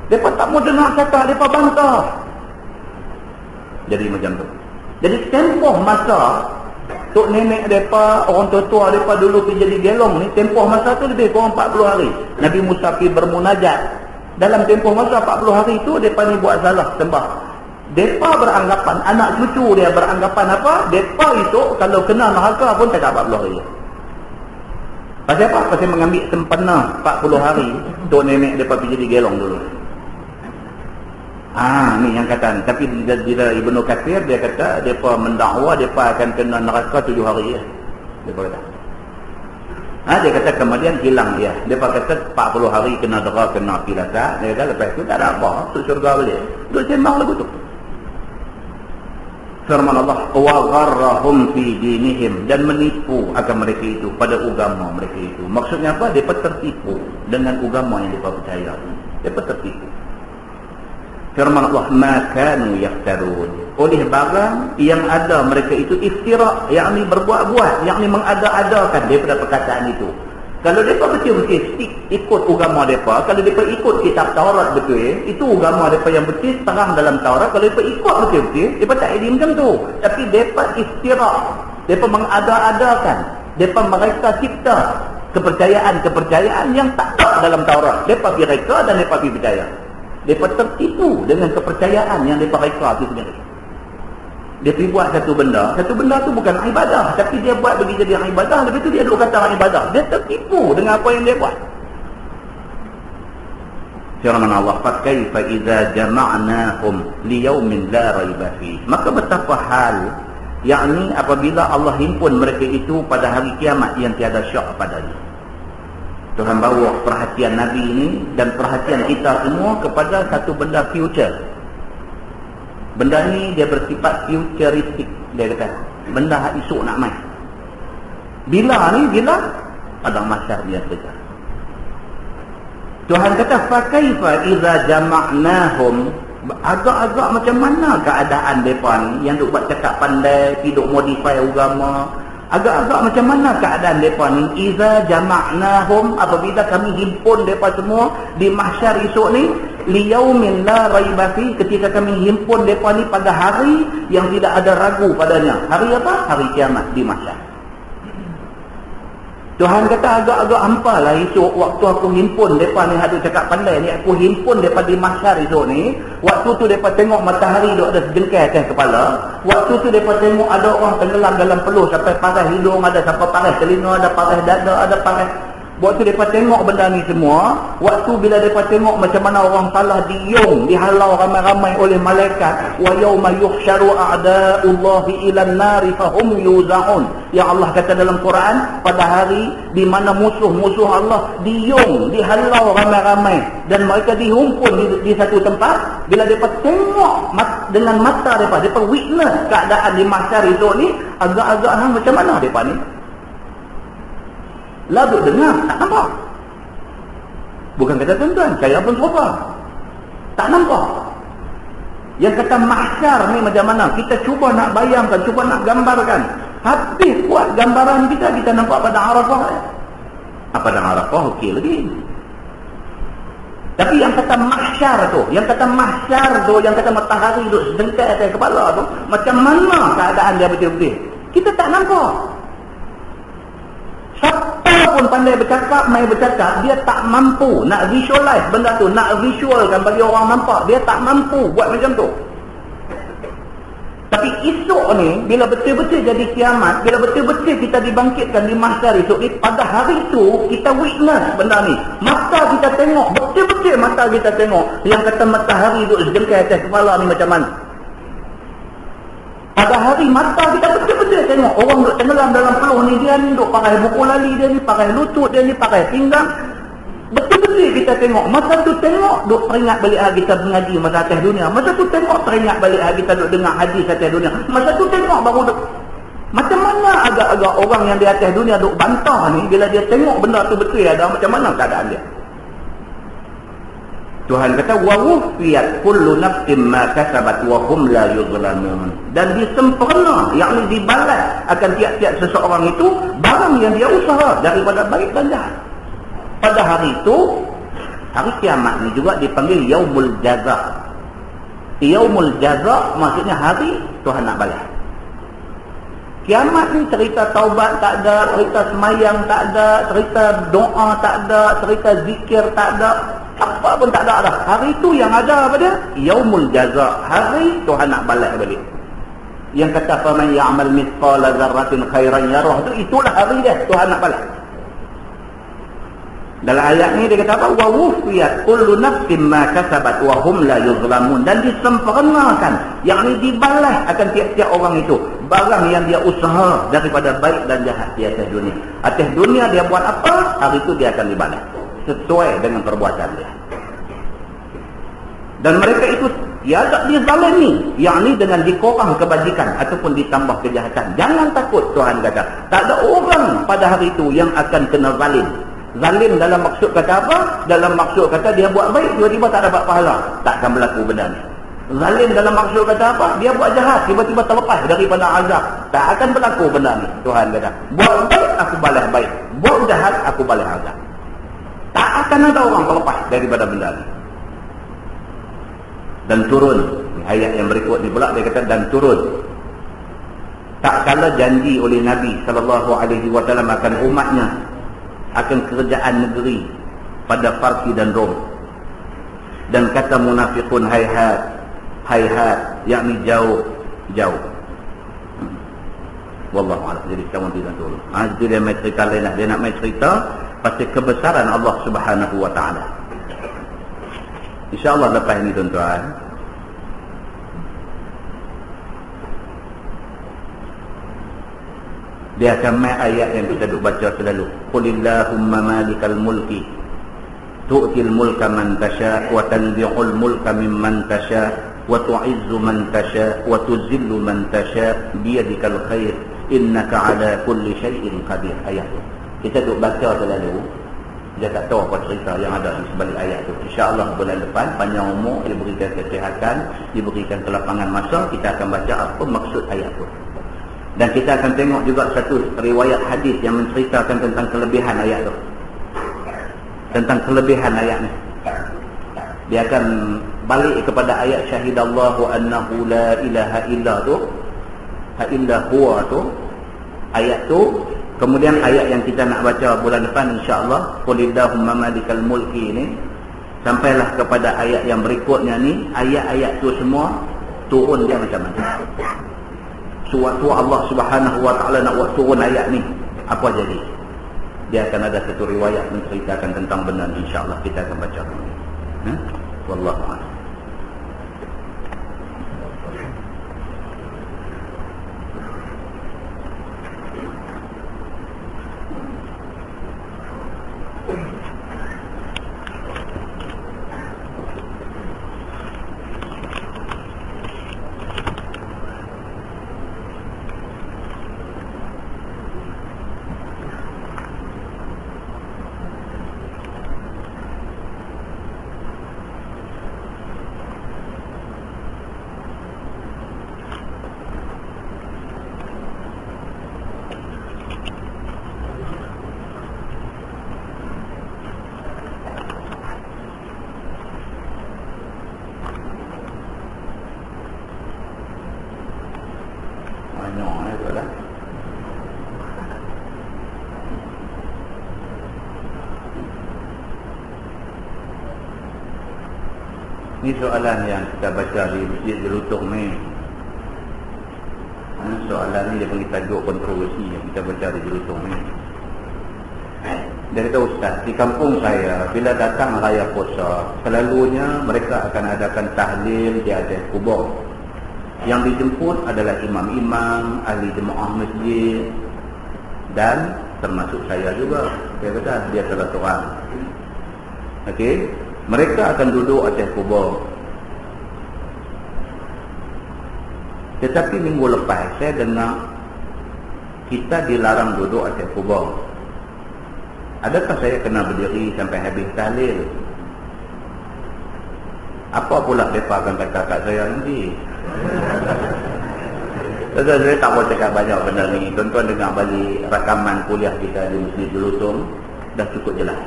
Mereka tak mau dengar kata, mereka bantah. Jadi macam tu. Jadi tempoh masa tok nenek mereka, orang tua-tua mereka dulu pergi jadi gelong ni, tempoh masa tu lebih kurang 40 hari. Nabi Musa pergi bermunajat. Dalam tempoh masa 40 hari itu, mereka ni buat salah sembah. Mereka beranggapan, anak cucu dia beranggapan apa? Mereka itu kalau kena neraka pun tak 40 hari. Pasal apa? Pasal mengambil sempena 40 hari, tok nenek mereka pergi jadi gelong dulu. Ni yang kata ni. Tapi bila Ibnu Katsir dia kata depa mendakwa depa akan kena neraka 7 hari ya. Depa kata. Dia kata kemudian hilang dia. Depa kata 40 hari kena dera, kena pilasa. Dia kata lepas tu tak ada apa, masuk syurga balik. Duk sembang lagu tu. Firman Allah, wa gharrahum fi dinihim, dan menipu akan mereka itu pada agama mereka itu. Maksudnya apa? Depa tertipu dengan agama yang depa percaya. Depa tertipu. Firman Allah, ma kanu yaftarun, oleh barang yang ada mereka itu iftira, yakni berbuat-buat, yakni mengada-adakan daripada perkataan itu. Kalau mereka betul-betul ikut agama mereka, kalau mereka ikut kitab Taurat betul, itu agama mereka yang betul terang dalam Taurat. Kalau mereka ikut betul-betul, mereka tak ada macam tu. Tapi mereka iftira, mereka mengada-adakan, mereka cipta kepercayaan-kepercayaan yang tak ada dalam Taurat. Mereka reka dan mereka percaya. Mereka tertipu dengan kepercayaan yang mereka reka itu sendiri. Dia pergi buat satu benda tu bukan ibadah, tapi dia buat bagi jadi ibadah, lepas tu dia duk kata ibadah. Dia tertipu dengan apa yang dia buat. Firman Allah, fa kaifa idza jama'nahum liyaumin la raiba fi. Maka betapa hal, yakni apabila Allah himpun mereka itu pada hari kiamat yang tiada syak padanya. Tuhan bawa perhatian Nabi ini dan perhatian kita semua kepada satu benda future. Benda ni dia bersifat futuristik. Dia kata benda esok nak main. Bila ni? Bila? Pada masa dia kerja. Tuhan kata fakaifa idza jama'nahum, agak-agak macam mana keadaan mereka ni yang duk buat cakap pandai, duk modify agama. Agak-agak macam mana keadaan mereka ni idza jama'nahum, apabila kami himpun mereka semua di mahsyar esok ni, liyaumin la raiba fi, ketika kami himpun mereka ni pada hari yang tidak ada ragu padanya. Hari apa? Hari kiamat di mahsyar. Tuhan kata agak-agak hampalah esok waktu aku himpun mereka ni hadut cakap pandai ni, aku himpun mereka di mahsyar esok ni. Waktu tu mereka tengok matahari duk ada sejengkai atas kepala. Waktu tu mereka tengok ada orang tenggelam dalam peluh sampai paras hidung, ada sampai paras telinga, ada paras dada, ada paras. Waktu mereka tengok benda ni semua, waktu bila mereka tengok macam mana orang salah diung, dihalau ramai-ramai oleh malaikat, wa yauma yuhsyaru a'da'ullahi ilan nari fahum yuzaun. Yang Allah kata dalam Quran, pada hari di mana musuh-musuh Allah diung, dihalau ramai-ramai dan mereka dihimpun di satu tempat. Bila mereka tengok dengan mata mereka witness keadaan di mahsyar itu ni, agak-agak macam mana mereka ni? Lah duk dengar, tak nampak. Bukan kata tuan-tuan, saya pun serupa. Tak nampak. Yang kata mahsyar ni macam mana? Kita cuba nak bayangkan, cuba nak gambarkan. Habis buat gambaran kita nampak pada Arafah. Pada Arafah okey lagi. Tapi yang kata mahsyar tu, yang kata matahari duk sedengkai atas kepala tu, macam mana keadaan dia betul-betul? Kita tak nampak. Siapa pun pandai bercakap, mai bercakap, dia tak mampu nak visualize benda tu, nak visualkan bagi orang nampak. Dia tak mampu buat macam tu. Tapi esok ni, bila betul-betul jadi kiamat, bila betul-betul kita dibangkitkan di mahsyar esok ni, pada hari tu kita witness benda ni. Mata kita tengok, betul-betul mata kita tengok yang kata matahari duk sejengkai atas kepala ni macam mana. Pada hari mata kita betul-betul tengok orang duk tenggelam dalam peluh ni, dia ni duk pakai buku lali, dia ni pakai lutut, dia ni pakai pinggang. Betul-betul kita tengok. Masa tu tengok duk teringat balik kita mengaji masa atas dunia. Masa tu tengok teringat balik kita duk dengar hadis atas dunia. Masa tu tengok baru duk. Macam mana agak-agak orang yang di atas dunia duk bantah ni, bila dia tengok benda tu betul ada, macam mana keadaan dia? Tuhan kata wa wufiyat kullu nafsin ma kasabat wa hum la yuzlamun. Dan disempurna, yakni dibalas akan tiap-tiap seseorang itu barang yang dia usaha daripada baik dan jahat. Pada hari itu, hari kiamat ni juga dipanggil yaumul jaza. Yaumul jaza maksudnya hari Tuhan nak balas. Kiamat ni cerita taubat tak ada, cerita semayang tak ada, cerita doa tak ada, cerita zikir tak ada, apa pun tak ada dah. Hari tu yang ada apa dia? Yaumul jaza. Hari Tuhan nak balas balik. Yang kata faman ya'mal mithqala dzarratin khairan yarah, tu itulah hari dia Tuhan nak balas. Dalam ayat ni dia kata apa? Wa wufiyat kullu nafsin ma kasabat wa hum la yuzlamun. Dan disempurnakan, yakni dibalas akan tiap-tiap orang itu barang yang dia usaha daripada baik dan jahat di atas dunia. Atas dunia dia buat apa, hari itu dia akan dibalas sesuai dengan perbuatan dia. Dan mereka itu tiada dizalimi, yakni dengan dikorang kebajikan ataupun ditambah kejahatan. Jangan takut, Tuhan kata, tak ada orang pada hari itu yang akan kena zalim. Zalim dalam maksud kata apa? Dalam maksud kata dia buat baik, tiba-tiba tak dapat pahala. Tak akan berlaku benda ni. Zalim dalam maksud kata apa? Dia buat jahat, tiba-tiba terlepas daripada azab. Tak akan berlaku benda ni. Tuhan kata, buat baik aku balas baik, buat jahat aku balas azab. Tak akan ada orang terlepas daripada benda ni. Dan turun, ayat yang berikut ni pula dia kata, dan turun. Tak kala janji oleh Nabi SAW akan umatnya, akan kerajaan negeri pada Parsi dan Rom. Dan kata munafiqun hayhat, hayhat, yakni jauh, jauh. Wallahu a'lam. Jadi kamu tidak turun. Itu dia main cerita lain. Dia nak main cerita pasal kebesaran Allah Subhanahu wa taala. InsyaAllah lepas ini tuan-tuan, Dia akan main ayat yang kita duk baca selalu. Qulillahumma malikal mulki tu'til mulka man tasha wa tanzi'ul mulka mimman tasha wa tu'izzu man tasha wa tuzillu man tasha biyadikal khair innaka ala kulli syai'in qadir. Ayat tu kita duk baca selalu. Dia tak tahu apa cerita yang ada di sebalik ayat tu. InsyaAllah bulan depan panjang umur, diberikan kesihatan, diberikan kelapangan masa, kita akan baca apa maksud ayat tu. Dan kita akan tengok juga satu riwayat hadis yang menceritakan tentang kelebihan ayat tu. Tentang kelebihan ayat ni. Dia akan balik kepada ayat syahidallahu annahu la ilaha illa tu. Illa huwa tu. Ayat tu. Kemudian ayat yang kita nak baca bulan depan insya-Allah, qulillahumma malikal mulki ni, sampailah kepada ayat yang berikutnya ni. Ayat-ayat tu semua turun dia macam mana? Suatu Allah Subhanahu wa taala nak buat turun ayat ni, apa jadi? Dia akan ada satu riwayat menceritakan tentang benda ni, insya-Allah kita akan baca. Wallahu a'lam. Ini soalan yang kita baca di Masjid Jelutong ni. Soalan ni dia panggil tajuk kontroversi yang kita baca di Jelutong ni. Dia kata, Ustaz, di kampung saya bila datang raya puasa, selalunya mereka akan adakan tahlil di atas kubur. Yang dijemput adalah imam-imam, ahli jemaah masjid, dan termasuk saya juga. Dia kata dia salah seorang. Okey, mereka akan duduk atas kubur. Tetapi minggu lepas saya dengar kita dilarang duduk atas kubur. Adakah saya kena berdiri sampai habis tahlil? Apa pula mereka akan kata kat saya nanti? Saya tak mau cakap banyak benda ni. Tuan-tuan dengar balik rakaman kuliah kita di Masjid Jelutong, dah cukup jelas.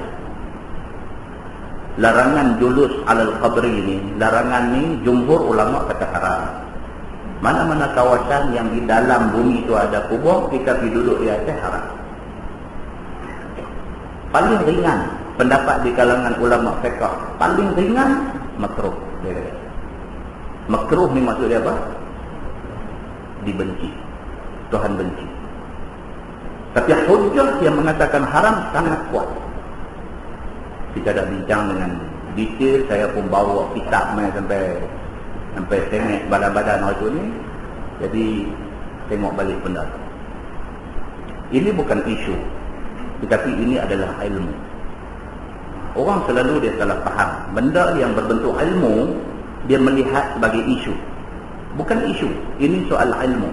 Larangan julus alal qabri ni, larangan ni jumhur ulama kata haram. Mana-mana kawasan yang di dalam bumi itu ada kubur, kita pergi duduk di atas haram. Paling ringan pendapat di kalangan ulama fiqh, paling ringan makruh. Makruh ni maksud dia apa? Dibenci. Tuhan benci. Tapi hujjah yang mengatakan haram sangat kuat. Kita dah bincang dengan detail, saya pun bawa kitab mai sampai tengok badan-badan hari tu ni. Jadi tengok balik benda. Ini bukan isu, tetapi ini adalah ilmu. Orang selalu dia salah faham. Benda yang berbentuk ilmu, dia melihat sebagai isu. Bukan isu, ini soal ilmu.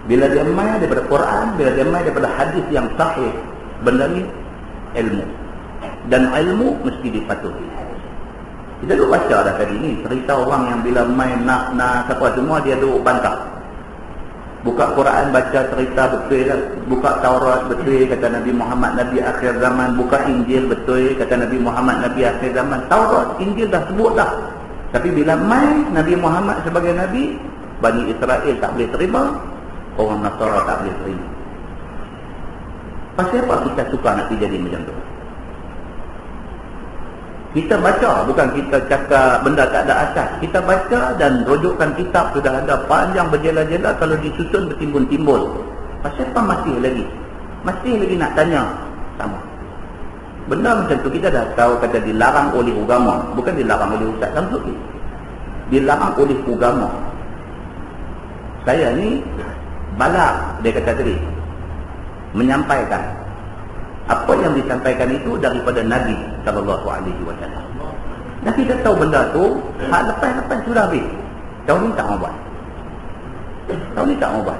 Bila dia mai daripada Quran, bila dia mai daripada hadis yang sahih, benda ni ilmu. Dan ilmu mesti dipatuhi. Kita duk baca dah tadi ni cerita orang yang bila main nak apa semua dia duk bantah. Buka Quran baca cerita betul lah. Buka Taurat betul kata Nabi Muhammad Nabi akhir zaman. Buka Injil betul kata Nabi Muhammad Nabi akhir zaman. Taurat, Injil dah sebut dah. Tapi bila main Nabi Muhammad sebagai Nabi, Bani Israel tak boleh terima, orang Nasara tak boleh terima. Pasal apa kita suka nak jadi macam tu? Kita baca, bukan kita cakap benda tak ada asas. Kita baca dan rujukan kitab sudah ada panjang berjela-jela, kalau disusun bertimbun-timbun. Pasal apa masih lagi? Masih lagi nak tanya sama. Benda macam tu kita dah tahu kata dilarang oleh agama, bukan dilarang oleh Ustaz Samsudin. Dilarang oleh agama. Saya ni balak, dia kata tadi. menyampaikan. Apa yang disampaikan itu daripada Nabi SAW. Nabi dah tahu benda tu, lepas sudah habis. Tahun ni tak mau buat.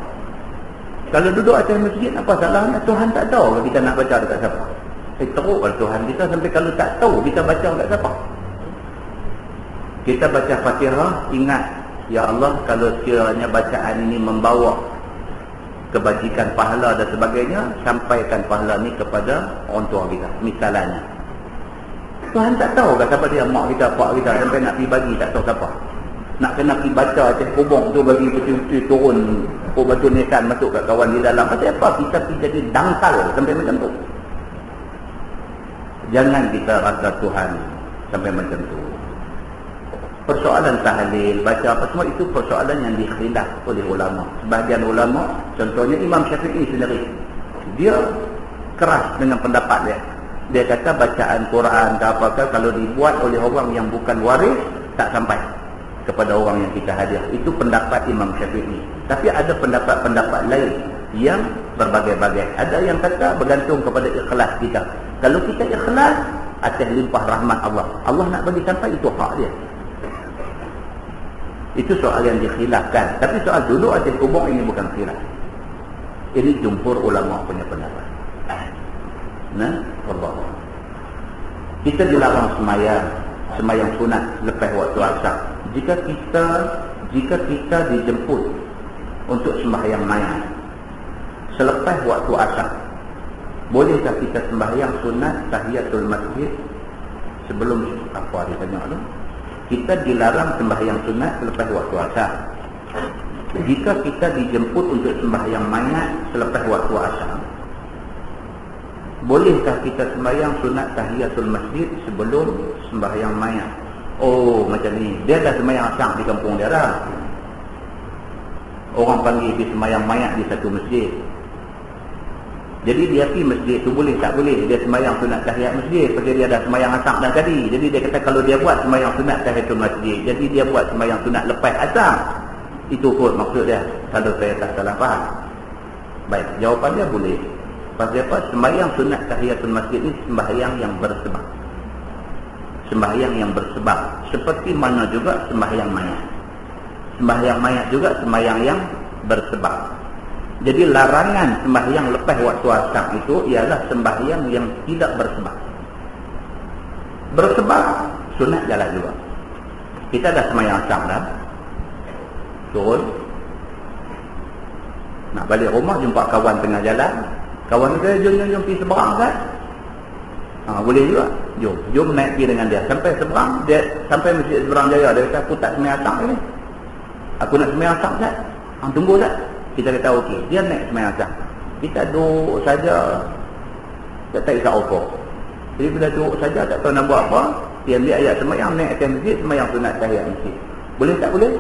Kalau duduk atas masjid, apa salahnya? Tuhan tak tahu kalau kita nak baca dekat siapa. Teruk kalau Tuhan kita sampai kalau tak tahu kita baca dekat siapa. Kita baca Fatihah, ingat, ya Allah, kalau sekiranya bacaan ini membawa kebajikan, pahala dan sebagainya, sampaikan pahala ni kepada orang tua kita, misalnya. Tuhan tak tahu kat siapa dia, mak kita, pak kita, sampai nak pergi bagi tak tahu siapa. Nak kena pergi baca atas kubur tu bagi betul-betul turun batu nisan masuk kat kawan di dalam. Pasal apa? Kita pergi jadi dangkal sampai macam tu. Jangan kita rasa Tuhan sampai macam tu. Persoalan tahlil, baca apa semua itu persoalan yang dikhilaf oleh ulama. Sebahagian ulama, contohnya Imam Syafi'i sendiri, dia keras dengan pendapat dia. Dia kata bacaan Quran ke apakah kalau dibuat oleh orang yang bukan waris tak sampai kepada orang yang kita hadiah. Itu pendapat Imam Syafi'i. Tapi ada pendapat-pendapat lain yang berbagai-bagai. Ada yang kata bergantung kepada ikhlas kita. Kalau kita ikhlas, atas limpah rahmat Allah, Allah nak bagi sampai, itu hak dia. Itu soal yang dikhilafkan. Tapi soal dulu atas kubur ini bukan khilaf. Ini jumhur ulama punya pendapat. Nah, Allah. Kita dilarang semayang sunat lepas waktu asar. Jika kita dijemput untuk sembahyang mayat selepas waktu asar, bolehkah kita sembahyang sunat tahiyatul masjid sebelum apa dia tanya tu? Kita dilarang sembahyang sunat selepas waktu asar. Jika kita dijemput untuk sembahyang mayat selepas waktu asar, bolehkah kita sembahyang sunat tahiyatul masjid sebelum sembahyang mayat? Oh, macam ni. Dia dah sembahyang asar di kampung dia dah. Orang panggil dia sembahyang mayat di satu masjid. Jadi dia pergi masjid tu boleh tak boleh? Dia sembahyang sunat tahiyat masjid pasal dia dah sembahyang asar dah tadi. Jadi dia kata kalau dia buat sembahyang sunat tahiyatul masjid, jadi dia buat sembahyang sunat lepas asar. Itu kot maksud dia. Kalau saya tak salah faham. Baik, jawapan dia boleh. Pasal apa? Sembahyang sunat tahiyatul masjid ni sembahyang yang bersebab. Sembahyang yang bersebab. Seperti mana juga sembahyang mayat. Sembahyang mayat juga sembahyang yang bersebab. Jadi larangan sembahyang lepas waktu asar itu ialah sembahyang yang tidak bersebab. Bersebab, sunat jalan juga. Kita dah sembahyang asar dah. Turun. Nak balik rumah, jumpa kawan tengah jalan. Kawan kita, jom pergi seberang kan? Boleh juga. Jom naik pergi dengan dia. Sampai seberang, dia sampai masjid Seberang Jaya. Dia kata, aku tak sembahyang asar ni. Aku nak sembahyang asar tak? Tunggu tak? Kita kata okey. Dia naik sembahyang asar. Kita duduk saja. Tak isap apa. Jadi bila duduk saja, tak tahu nak buat apa. Dia ambil ayat sembahyang, naik ke masjid, sembahyang sunat tahiyat masjid. Boleh tak boleh?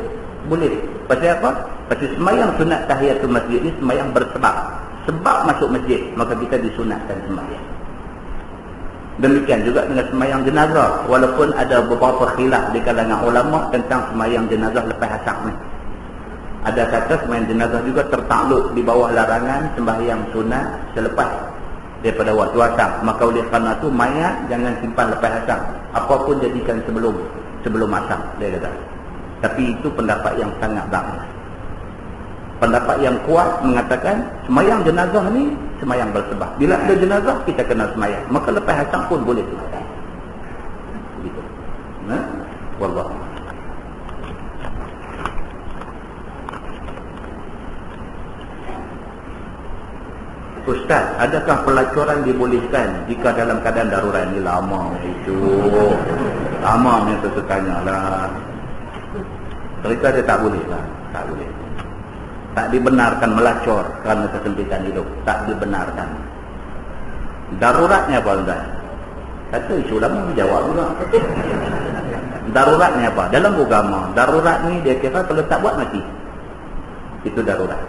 Boleh. Pasal apa? Pasal sembahyang sunat tahiyatul masjid ni sembahyang bersebab. Sebab masuk masjid, maka kita disunatkan sembahyang. Demikian juga dengan sembahyang jenazah. Walaupun ada beberapa khilaf di kalangan ulama tentang sembahyang jenazah lepas asar ni. Ada kata sembahyang jenazah juga tertakluk di bawah larangan sembahyang sunat selepas daripada waktu asar. Maka oleh kerana itu mayat jangan simpan lepas asar. Apapun jadikan sebelum asar, dia kata. Tapi itu pendapat yang sangat bagus. Pendapat yang kuat mengatakan sembahyang jenazah ni sembahyang bersebab. Bila ada jenazah kita kena sembahyang, maka lepas asar pun boleh sembahyang. Begitu. Nah, wallahu. Ustaz, adakah pelacuran dibolehkan jika dalam keadaan darurat? Ini lama itu. Lama ni tu tanya lah. Cerita dia tak boleh lah. Tak boleh. Tak dibenarkan melacur kerana kesempitan hidup. Tak dibenarkan. Daruratnya apa Ustaz? Kata isu lama jawab juga. Daruratnya apa? Dalam agama, darurat ni dia kira kalau tak buat mati. Itu darurat.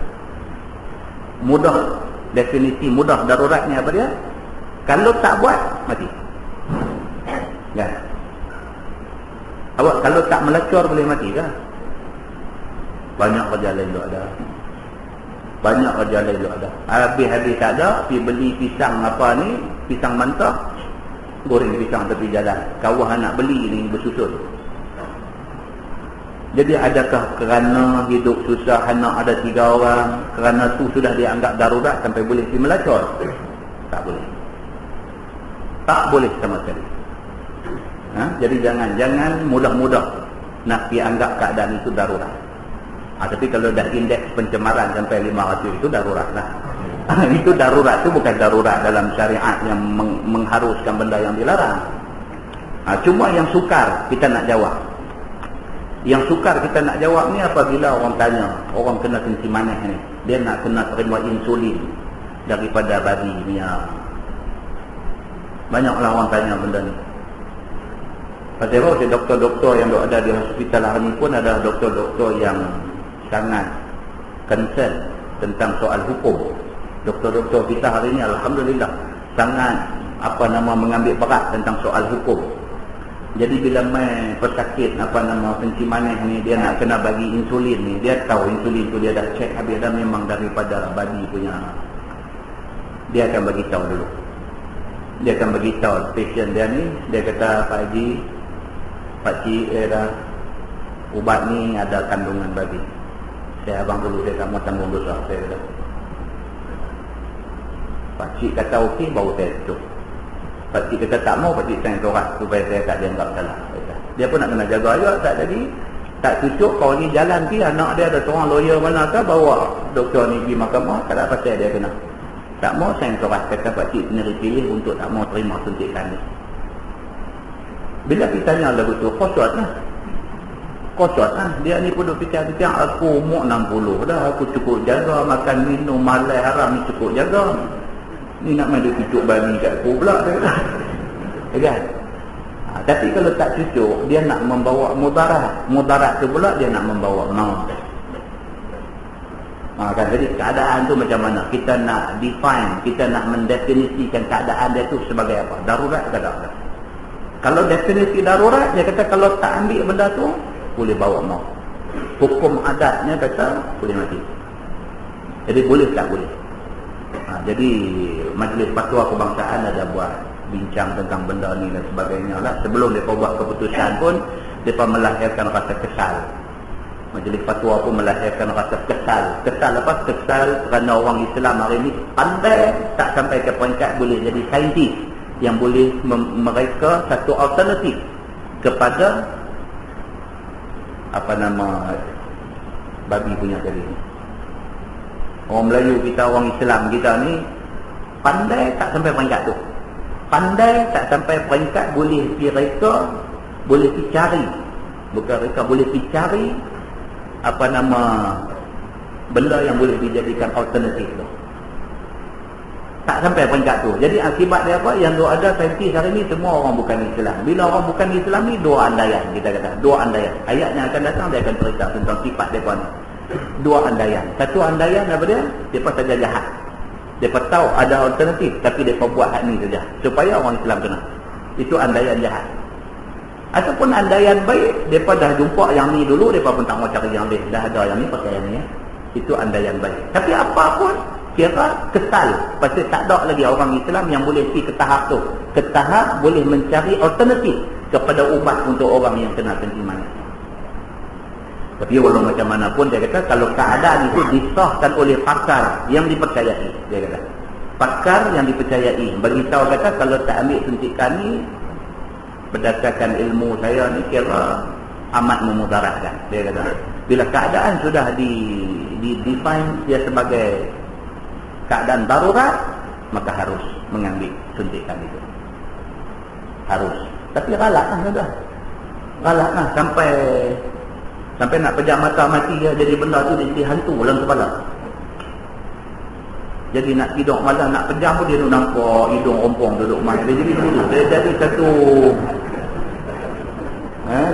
Mudah. Definisi mudah daruratnya apa dia? Kalau tak buat, mati. Ya. Awak kalau tak melacur boleh mati ke? Banyak kerja lain tu ada. Banyak kerja lain ada. Habis-habis tak ada, pergi beli pisang apa ni, pisang mentah, goreng pisang tepi jalan. Kawan nak beli ni bersusun. Jadi adakah kerana hidup susah, anak ada 3 orang, kerana tu sudah dianggap darurat sampai boleh pergi melacur? Tak boleh. Tak boleh sama sekali. Jadi jangan mudah-mudah nak pergi anggap keadaan itu darurat. Tapi kalau dah indeks pencemaran sampai 500 itu darurat lah. Itu darurat, itu bukan darurat dalam syariat yang mengharuskan benda yang dilarang. Cuma yang sukar kita nak jawab. Yang sukar kita nak jawab ni apabila orang tanya, orang kena kencing manis ni, dia nak kena terima insulin daripada babi ni. Banyaklah orang tanya benda ni. Pasal apa? Doktor-doktor yang ada di hospital hari ni pun ada doktor-doktor yang sangat concern tentang soal hukum. Doktor-doktor kita hari ni alhamdulillah sangat mengambil berat tentang soal hukum. Jadi bila main pesakit kencing manis ni, dia nak kena bagi insulin ni, dia tahu insulin tu dia dah check habis dah memang daripada babi punya. Dia akan bagi tahu dulu. Dia akan bagi tahu pasien dia ni, dia kata, Pak Haji, Pak Cik, ubat ni ada kandungan babi. Saya abang dulu, saya tak mau tanggung dosa. Saya kata, Pak Cik kata okey, baru saya tutup. Pak Cik kata tak mau, Pak Cik sign surat supaya saya tak dianggap salah. Dia pun nak kena jaga juga. Tak jadi, tak cucuk. Kalau ni jalan pergi, anak dia ada seorang lawyer mana ke, bawa doktor ni pergi mahkamah, tak ada pasal dia kena. Tak mau sign surat, kata Pak Cik sendiri pilih untuk tak mau terima suntikan ni. Bila kita tanya lagu tu, kosot lah. Kosot lah. Dia ni pun duk fikir-fikir, aku umur 60 dah, aku cukup jaga, makan minum malai haram ni cukup jaga. Ni nak main dia cucuk babi kat aku pula. Kan? Tapi kalau tak cucuk, dia nak membawa mudarat. Mudarat tu pula dia nak membawa maut. Kan? Jadi keadaan tu macam mana? Kita nak define, kita nak mendefinisikan keadaan dia tu sebagai apa? Darurat ke tak? Kalau definisi darurat, dia kata kalau tak ambil benda tu, boleh bawa maut. Hukum adatnya kata boleh mati. Jadi boleh tak boleh? Jadi Majlis Fatwa Kebangsaan ada buat bincang tentang benda ni dan sebagainya lah. Sebelum mereka buat keputusan pun, mereka melahirkan rasa kesal. Majlis Fatwa pun melahirkan rasa kesal. Kesal apa? Kesal kerana orang Islam hari ni pandai tak sampai ke peringkat boleh jadi saintis yang boleh mereka satu alternatif kepada babi punya tadi. Orang Melayu kita, orang Islam kita ni pandai tak sampai peringkat tu. Pandai tak sampai peringkat boleh pergi reka, boleh pergi cari. Bukan reka, boleh pergi cari benda yang boleh dijadikan alternatif tu. Tak sampai peringkat tu. Jadi akibat dia apa? Yang ada saintis hari ni semua orang bukan Islam. Bila orang bukan Islam ni, dua andaian. Kita kata, dua andaian. Ayat yang akan datang, dia akan cerita tentang sifat mereka ni. Dua andaian. Satu andaian apa dia? Mereka saja jahat. Mereka tahu ada alternatif, tapi mereka buat hak ni saja supaya orang Islam kena. Itu andaian jahat. Ataupun andaian baik, mereka dah jumpa yang ni dulu, mereka pun tak mau cari yang lain. Dah ada yang ni, pakai yang ni. Itu andaian baik. Tapi apa pun, kira kesal. Pasal tak ada lagi orang Islam yang boleh pergi ke tahap tu. Ke tahap boleh mencari alternatif kepada ubat untuk orang yang kena kencing manis. Tapi walau macam mana pun, dia kata kalau keadaan itu disahkan oleh pakar yang dipercayai, dia kata pakar yang dipercayai bagi tahu kata kalau tak ambil suntikan ni berdasarkan ilmu saya ni kira amat memudaratkan. Dia kata bila keadaan sudah define dia sebagai keadaan darurat, maka harus mengambil suntikan itu. Harus. Tapi galaklah sudah. Galaklah sampai nak pejam mata mati dia, jadi benda tu dia jadi hantu dalam kepala. Jadi nak tidur malam nak pejam pun dia nak nampak hidung rompong duduk main. Dia jadi dulu. Dia jadi satu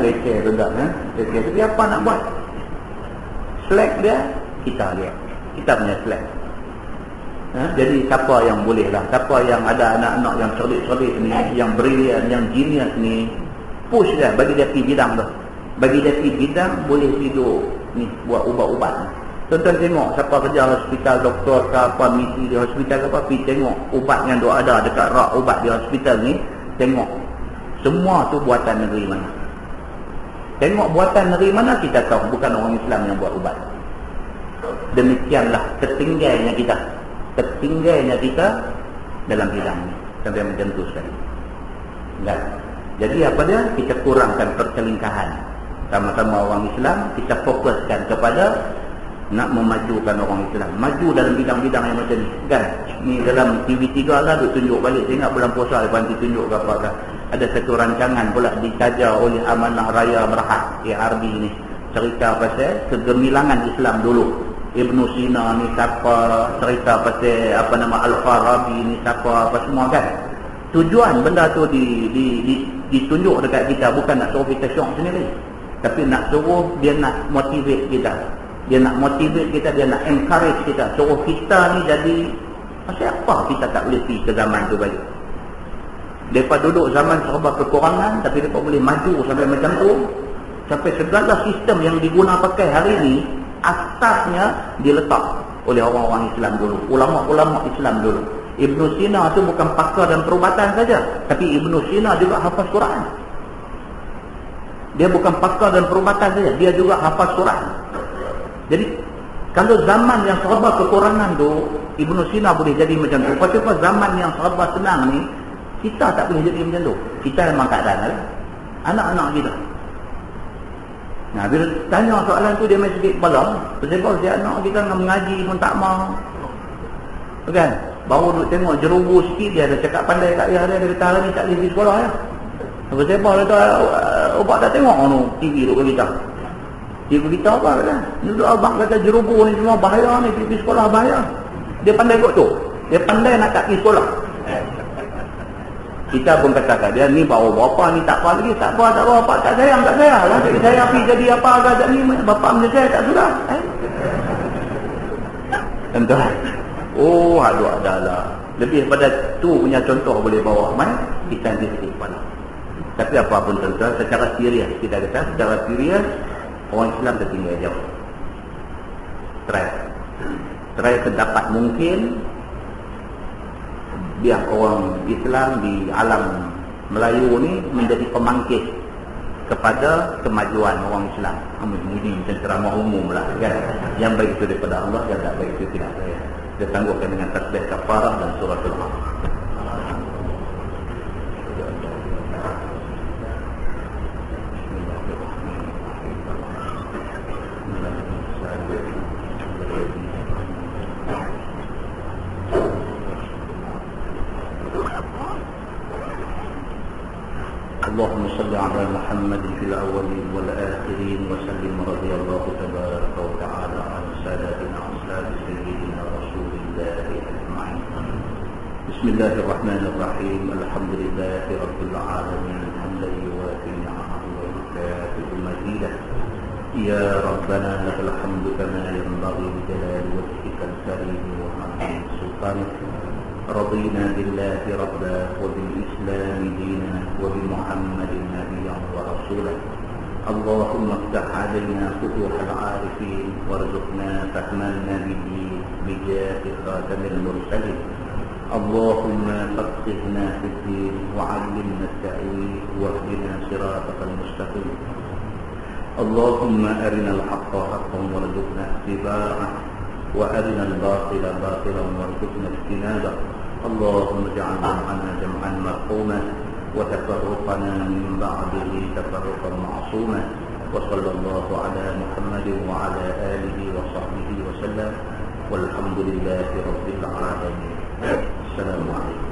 leceh sudah. Leceh. Tapi apa nak buat? Slack dia, kita lihat. Kita punya slack. Jadi siapa yang boleh lah, siapa yang ada anak-anak yang cerdik-cerdik ni, yang brilian, yang genius ni, push dia, bagi dia pergi bidang tu. Bagi dia pergi bidang, boleh hidup ni, buat ubat-ubat. Tuan-tuan tengok siapa kerja hospital, doktor ke apa, misi di hospital ke apa, pergi tengok ubat yang duk ada dekat rak ubat di hospital ni, tengok semua tu buatan negeri mana. Tengok buatan negeri mana, kita tahu bukan orang Islam yang buat ubat. Demikianlah tertinggalnya kita dalam bidang ni sampai macam tu sekali. Kan? Jadi apa dia? Kita kurangkan perselingkahan. Sama-sama orang Islam, kita fokuskan kepada nak memajukan orang Islam. Maju dalam bidang-bidang yang macam ni. Kan? Ni dalam TV3 lah duk tunjuk balik. Saya ingat bulan puasa lepas nanti tunjuk ke apa kan. Ada satu rancangan pula dikajar oleh Amanah Raya Berhad ARB ni. Cerita pasal kegemilangan Islam dulu. Ibn Sina ni siapa, cerita pasal apa nama Al-Farabi ni siapa, apa semua kan. Tujuan benda tu ditunjuk dekat kita bukan nak suruh kita syok sendiri, tapi nak suruh dia nak motivate kita. Dia nak motivate kita, dia nak encourage kita, suruh kita ni jadi pasal apa kita tak boleh pergi ke zaman tu balik. Mereka duduk zaman serba kekurangan, tapi mereka boleh maju sampai macam tu. Sampai segala sistem yang diguna pakai hari ini asasnya diletak oleh orang-orang Islam dulu, ulama-ulama Islam dulu. Ibn Sina tu bukan pakar dan perubatan saja, tapi Ibn Sina juga hafaz Quran. Dia bukan pakar dan perubatan saja, dia juga hafaz Quran. Jadi kalau zaman yang serba kekurangan tu Ibn Sina boleh jadi macam tu, pasal zaman yang serba senang ni kita tak boleh jadi macam tu. Kita memang keadaan lah, anak-anak kita. Nah, bila tanya soalan tu dia main sikit kepala. Sebab si anak kita nak mengaji pun tak mau. Kan? Baru duk tengok jerubu sikit dia ada cakap pandai kat dia, dia kata hari ni tak boleh pergi sekolah ya. Sebab dia kata obat tak tengok tu TV duk kita. Dia berita apa kan? Ni duk abang kata jerubu ni semua bahaya ni, pergi sekolah bahaya. Dia pandai kot tu. Dia pandai nak tak pergi sekolah. Kita pun katakan dia ni bawa bapa ni tak apa lagi, tak apa apa, tak sayang lah. Jadi saya pergi jadi apa agak ni bapa punya saya tak sudah. Tuan-tuan. Oh, aduh adalah. Lebih pada tu punya contoh boleh bawa mai kita di sikit kepala. Tapi apapun tuan-tuan, secara serius kita kata, secara serius orang Islam tertinggal jauh. Try sedapat mungkin biar orang Islam di alam Melayu ni menjadi pemangkit kepada kemajuan orang Islam. Ini macam ceramah umum lah kan. Yang baik itu daripada Allah, yang tak baik itu tidak saya. Dia tanggungkan dengan tasbih kafarah dan surah Al-Haq. اللهم صل على محمد في الأولين والآخرين وسلم رضي الله تبارك وتعالى عن سادتنا أصحاب سيدنا رسول الله أجمعين. بسم الله الرحمن الرحيم. الحمد لله رب العالمين حمدا يوافي نعمه ويكافئ مزيده. يا ربنا لك الحمد كما ينبغي لجلال وجهك الكريم وعظيم سلطانك. رضينا بالله ربا وبالإسلام دينا وبمحمد نبيا ورسولا. اللهم افتح علينا فتوح العارفين وارزقنا فهم النبيين بجاه خاتم المرسلين. اللهم فقهنا في الدين وعلمنا التأويل واهدنا صراطك المستقيم. اللهم أرنا الحق حقا وارزقنا اتباعه وأرنا الباطل باطلا وارزقنا اجتنابه. اللهم اجعل جمعنا جمعا مرحوما وتفرقنا من بعده تفرقا معصوما. وصلى الله على محمد وعلى آله وصحبه وسلم والحمد لله رب العالمين. السلام عليكم.